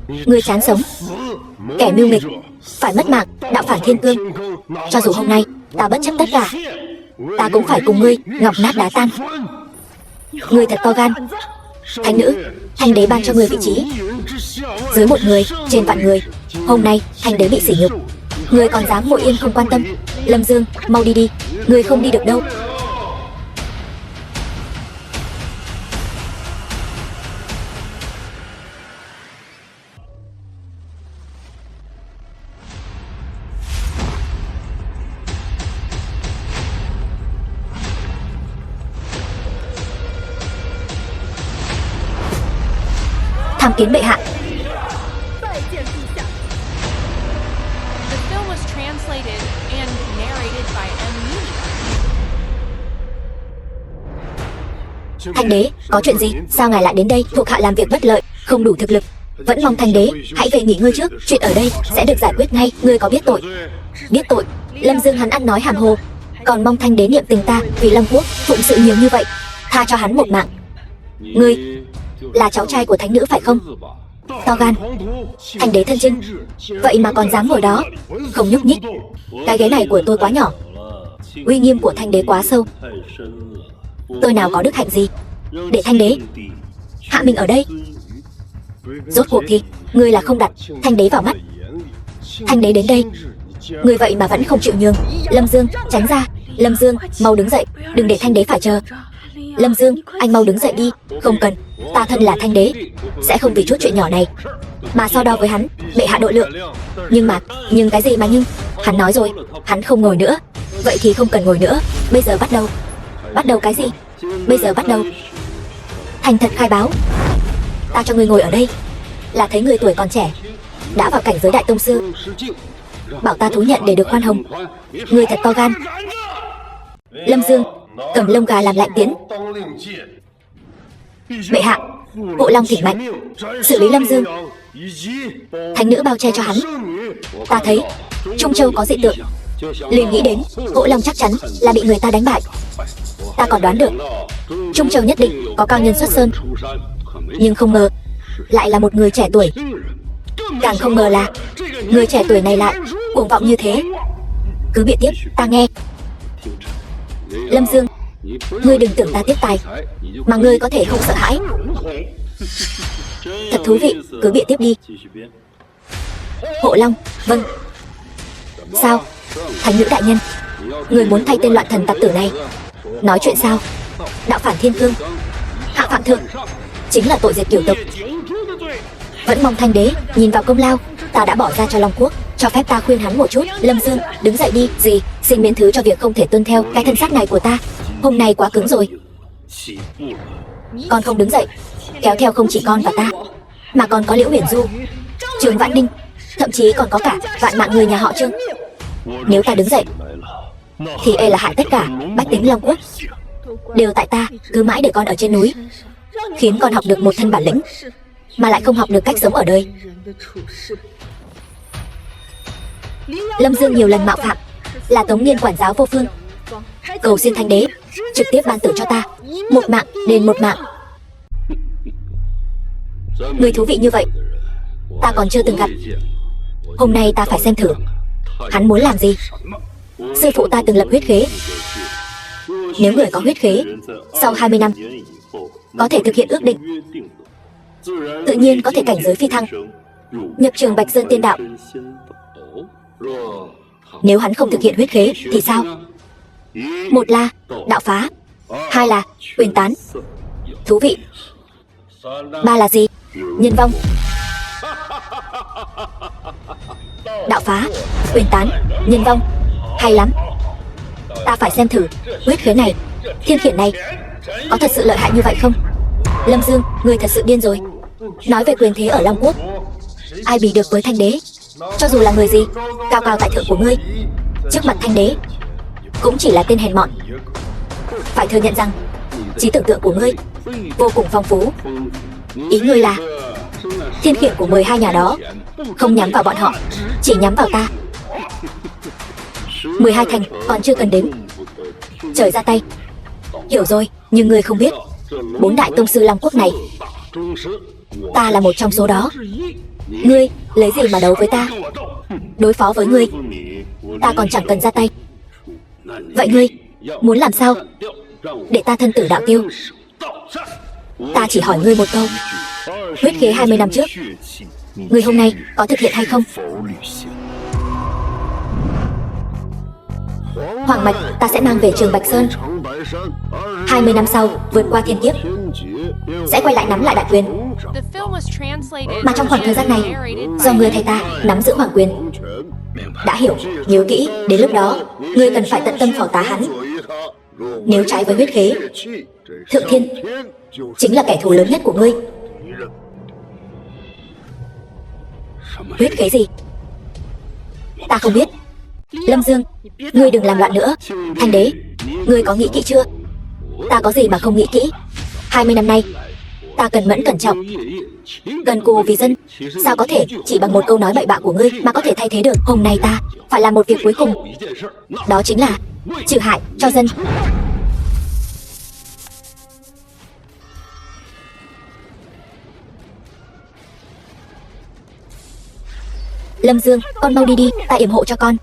Ngươi chán sống, kẻ mưu nghịch, phải mất mạng đạo phản thiên cương. Cho dù hôm nay ta bất chấp tất cả, ta cũng phải cùng ngươi ngọc nát đá tan. Ngươi thật to gan. Thánh nữ, thanh đế ban cho ngươi vị trí dưới một người trên vạn người. Hôm nay thanh đế bị sỉ nhục, ngươi còn dám ngồi yên không quan tâm. Lâm Dương, mau đi đi, ngươi không đi được đâu. Tham kiến bệ hạ. The film was translated and narrated by M-Media. Thanh đế, có chuyện gì? Sao ngài lại đến đây? Thuộc hạ làm việc bất lợi, không đủ thực lực, vẫn mong thanh đế hãy về nghỉ ngơi trước. Chuyện ở đây sẽ được giải quyết ngay. Ngươi có biết tội? Biết tội? Lâm Dương hắn ăn nói hàm hồ, còn mong thanh đế niệm tình ta vì Long Quốc phụng sự nhiều như vậy, tha cho hắn một mạng. Ngươi là cháu trai của thánh nữ phải không? To gan, thanh đế thân chinh, vậy mà còn dám ngồi đó không nhúc nhích. Cái ghế này của tôi quá nhỏ, uy nghiêm của thanh đế quá sâu. Tôi nào có đức hạnh gì để thanh đế hạ mình ở đây? Rốt cuộc thì ngươi là không đặt thanh đế vào mắt. Thanh đế đến đây, ngươi vậy mà vẫn không chịu nhường. Lâm Dương, tránh ra. Lâm Dương, mau đứng dậy, đừng để thanh đế phải chờ. Lâm Dương, anh mau đứng dậy đi. Không cần, ta thân là thanh đế, sẽ không vì chút chuyện nhỏ này mà so đo với hắn. Bệ hạ độ lượng. Nhưng cái gì mà nhưng? Hắn nói rồi, hắn không ngồi nữa. Vậy thì không cần ngồi nữa. Bây giờ bắt đầu. Bắt đầu cái gì? Bây giờ bắt đầu. Thành thật khai báo. Ta cho ngươi ngồi ở đây là thấy người tuổi còn trẻ, đã vào cảnh giới đại tông sư, bảo ta thú nhận để được khoan hồng. Ngươi thật to gan. Lâm Dương, cầm lông gà làm lạnh tiễn. Bệ hạ, Hộ Long thỉnh mạnh xử lý Lâm Dương. Thánh nữ bao che cho hắn. Ta thấy Trung Châu có dị tượng, liền nghĩ đến Hộ Long chắc chắn là bị người ta đánh bại. Ta còn đoán được Trung Châu nhất định có cao nhân xuất sơn, nhưng không ngờ lại là một người trẻ tuổi. Càng không ngờ là người trẻ tuổi này lại cuồng vọng như thế. Cứ bịa tiếp, ta nghe. Lâm Dương, ngươi đừng tưởng ta tiếc tài mà ngươi có thể không sợ hãi. Thật thú vị, cứ bịa tiếp đi. Hộ Long, vâng. Sao, thánh nữ đại nhân, người muốn thay tên loạn thần tặc tử này? Nói chuyện sao? Đạo phản thiên cương, hạ phạm thượng, chính là tội diệt cửu tộc. Vẫn mong thanh đế nhìn vào công lao ta đã bỏ ra cho Long Quốc. Cho phép ta khuyên hắn một chút. Lâm Dương, đứng dậy đi. Gì? Xin miễn thứ cho việc không thể tuân theo cái thân xác này của ta. Hôm nay quá cứng rồi. Con không đứng dậy, kéo theo không chỉ con và ta, mà còn có Liễu Uyển Du, Trường Vạn Ninh, thậm chí còn có cả vạn mạng người nhà họ Trương. Nếu ta đứng dậy thì e là hại tất cả bách tính Long Quốc. Đều tại ta cứ mãi để con ở trên núi, khiến con học được một thân bản lĩnh mà lại không học được cách sống ở đời. Lâm Dương nhiều lần mạo phạm, là Tống Niên quản giáo vô phương. Cầu xin thanh đế trực tiếp ban tử cho ta, một mạng đền một mạng. Người thú vị như vậy ta còn chưa từng gặp. Hôm nay ta phải xem thử hắn muốn làm gì. Sư phụ ta từng lập huyết khế. Nếu người có huyết khế, sau 20 năm có thể thực hiện ước định, tự nhiên có thể cảnh giới phi thăng, nhập trường Bạch Sơn Tiên Đạo. Nếu hắn không thực hiện huyết khế thì sao? Một là đạo phá, hai là quyền tán. Thú vị. Ba là gì? Nhân vong. Đạo phá, quyền tán, nhân vong. Hay lắm. Ta phải xem thử huyết khế này, thiên khiển này có thật sự lợi hại như vậy không? Lâm Dương, ngươi thật sự điên rồi. Nói về quyền thế ở Long Quốc, ai bì được với Thanh Đế? Cho dù là người gì, cao cao tại thượng của ngươi, trước mặt Thanh Đế cũng chỉ là tên hèn mọn. Phải thừa nhận rằng trí tưởng tượng của ngươi vô cùng phong phú. Ý ngươi là thiên khiển của 12 nhà đó không nhắm vào bọn họ, chỉ nhắm vào ta. 12 thành còn chưa cần đến, trời ra tay. Hiểu rồi, nhưng ngươi không biết 4 đại tông sư Long Quốc này, ta là một trong số đó. Ngươi lấy gì mà đấu với ta? Đối phó với ngươi, ta còn chẳng cần ra tay. Vậy ngươi muốn làm sao để ta thân tử đạo tiêu? Ta chỉ hỏi ngươi một câu. Huyết khế 20 năm trước, ngươi hôm nay có thực hiện hay không? Hoàng mạch ta sẽ mang về Trường Bạch Sơn. 20 năm sau vượt qua thiên kiếp, sẽ quay lại nắm lại đại quyền. Mà trong khoảng thời gian này, do ngươi thay ta nắm giữ hoàng quyền. Đã hiểu, nhớ kỹ, đến lúc đó ngươi cần phải tận tâm phò tá hắn. Nếu trái với huyết khế, Thượng Thiên chính là kẻ thù lớn nhất của ngươi. Huyết khế gì? Ta không biết. Lâm Dương, ngươi đừng làm loạn nữa. Thanh Đế, ngươi có nghĩ kỹ chưa? Ta có gì mà không nghĩ kỹ? 20 năm nay, ta cần mẫn cẩn trọng, cần cù vì dân. Sao có thể chỉ bằng một câu nói bậy bạ của ngươi mà có thể thay thế được? Hôm nay ta phải làm một việc cuối cùng, đó chính là trừ hại cho dân. Lâm Dương, con mau đi đi, ta yểm hộ cho con.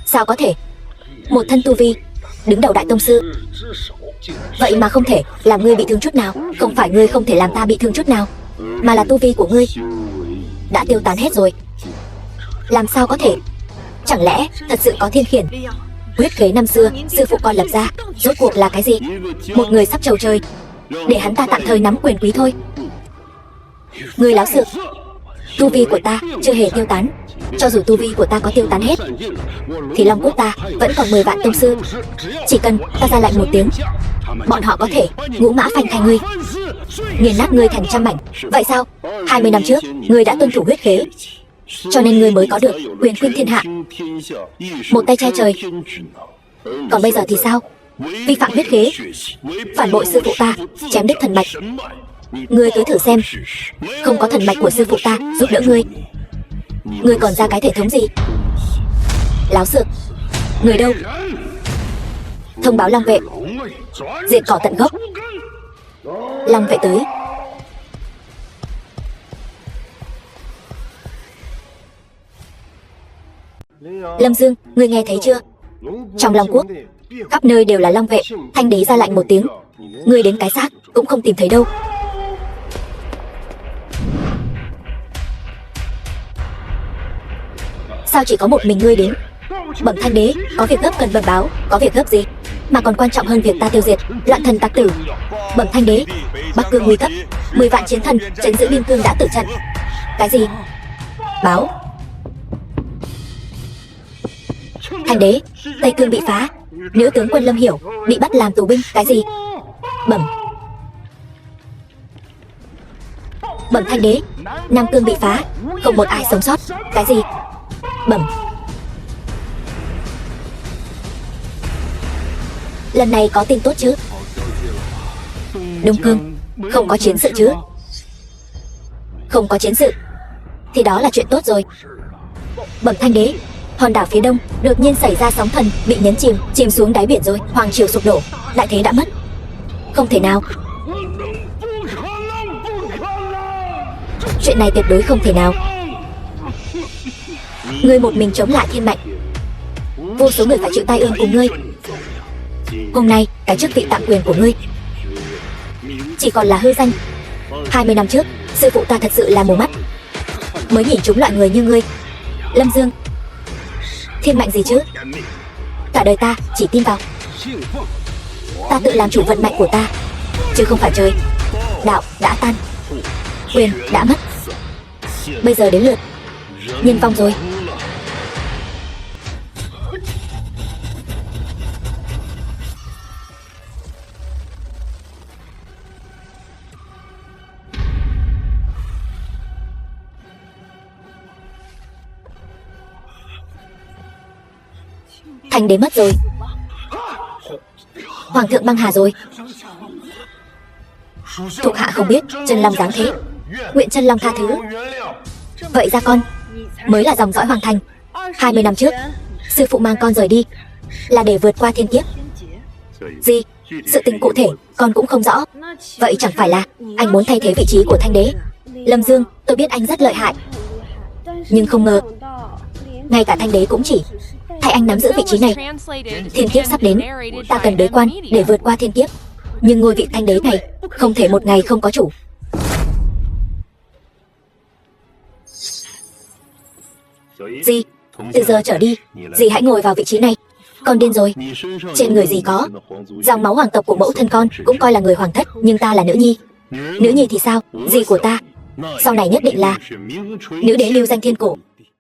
Sao có thể? Một thân tu vi đứng đầu đại tông sư, vậy mà không thể làm ngươi bị thương chút nào. Không phải ngươi không thể làm ta bị thương chút nào, mà là tu vi của ngươi đã tiêu tán hết rồi. Làm sao có thể? Chẳng lẽ thật sự có thiên khiển? Huyết khế năm xưa sư phụ con lập ra rốt cuộc là cái gì? Một người sắp trầu trời, để hắn ta tạm thời nắm quyền quý thôi. Ngươi láo xược. Tu vi của ta chưa hề tiêu tán. Cho dù tu vi của ta có tiêu tán hết, thì Long Quốc ta vẫn còn 10 vạn tông sư. Chỉ cần ta ra lệnh một tiếng, bọn họ có thể ngũ mã phanh thây ngươi, nghiền nát ngươi thành trăm mảnh. Vậy sao? 20 năm trước ngươi đã tuân thủ huyết khế, cho nên ngươi mới có được quyền khuyên thiên hạ, một tay che trời. Còn bây giờ thì sao? Vi phạm huyết khế, phản bội sư phụ ta, chém đứt thần mạch. Ngươi cứ thử xem, không có thần mạch của sư phụ ta giúp đỡ ngươi, ngươi còn ra cái thể thống gì? Láo xược. Người đâu? Thông báo Long vệ, diệt cỏ tận gốc. Long vệ tới. Lâm Dương, ngươi nghe thấy chưa? Trong Long Quốc, khắp nơi đều là Long vệ. Thanh Đế ra lệnh một tiếng, ngươi đến cái xác cũng không tìm thấy đâu. Sao chỉ có một mình ngươi đến? Bẩm Thanh Đế, có việc gấp cần bẩm báo. Có việc gấp gì mà còn quan trọng hơn việc ta tiêu diệt loạn thần tặc tử? Bẩm Thanh Đế, Bắc Cương nguy cấp, 10 vạn chiến thần trấn giữ biên cương đã tử trận. Cái gì? Báo. Thanh Đế, Tây Cương bị phá, nữ tướng quân Lâm Hiểu bị bắt làm tù binh. Cái gì? Bẩm. Bẩm Thanh Đế, Nam Cương bị phá, không một ai sống sót. Cái gì? Bẩm. Lần này có tin tốt chứ? Đông Cương không có chiến sự chứ? Không có chiến sự thì đó là chuyện tốt rồi. Bẩm Thanh Đế, hòn đảo phía đông đột nhiên xảy ra sóng thần, bị nhấn chìm xuống đáy biển rồi. Hoàng triều sụp đổ, đại thế đã mất. Không thể nào. Chuyện này tuyệt đối không thể nào. Ngươi một mình chống lại thiên mệnh, vô số người phải chịu tai ương cùng ngươi. Hôm nay cái chức vị tạm quyền của ngươi chỉ còn là hư danh. 20 năm trước sư phụ ta thật sự là mù mắt, mới nhìn trúng loại người như ngươi. Lâm Dương, Thiên mệnh gì chứ? Cả đời ta chỉ tin vào ta tự làm chủ vận mệnh của ta, chứ không phải trời. Đạo đã tan, quyền đã mất, bây giờ đến lượt nhân vong rồi. Thanh đế mất rồi. Hoàng thượng băng hà rồi. Thuộc hạ không biết Chân Long dáng thế, nguyện Chân Long tha thứ. Vậy ra con mới là dòng dõi hoàng thành. 20 năm trước sư phụ mang con rời đi là để vượt qua thiên kiếp. Gì? Sự tình cụ thể con cũng không rõ. Vậy chẳng phải là anh muốn thay thế vị trí của Thanh đế? Lâm Dương, tôi biết anh rất lợi hại, nhưng không ngờ ngay cả Thanh đế cũng chỉ thay anh nắm giữ vị trí này. Thiên kiếp sắp đến, ta cần đế quan để vượt qua thiên kiếp, nhưng ngôi vị Thanh đế này không thể một ngày không có chủ. Dì, từ giờ trở đi dì hãy ngồi vào vị trí này. Con điên rồi. Trên người dì có dòng máu hoàng tộc của mẫu thân con, cũng coi là người hoàng thất, nhưng ta là nữ nhi. Nữ nhi thì sao? Dì của ta sau này nhất định là nữ đế lưu danh thiên cổ.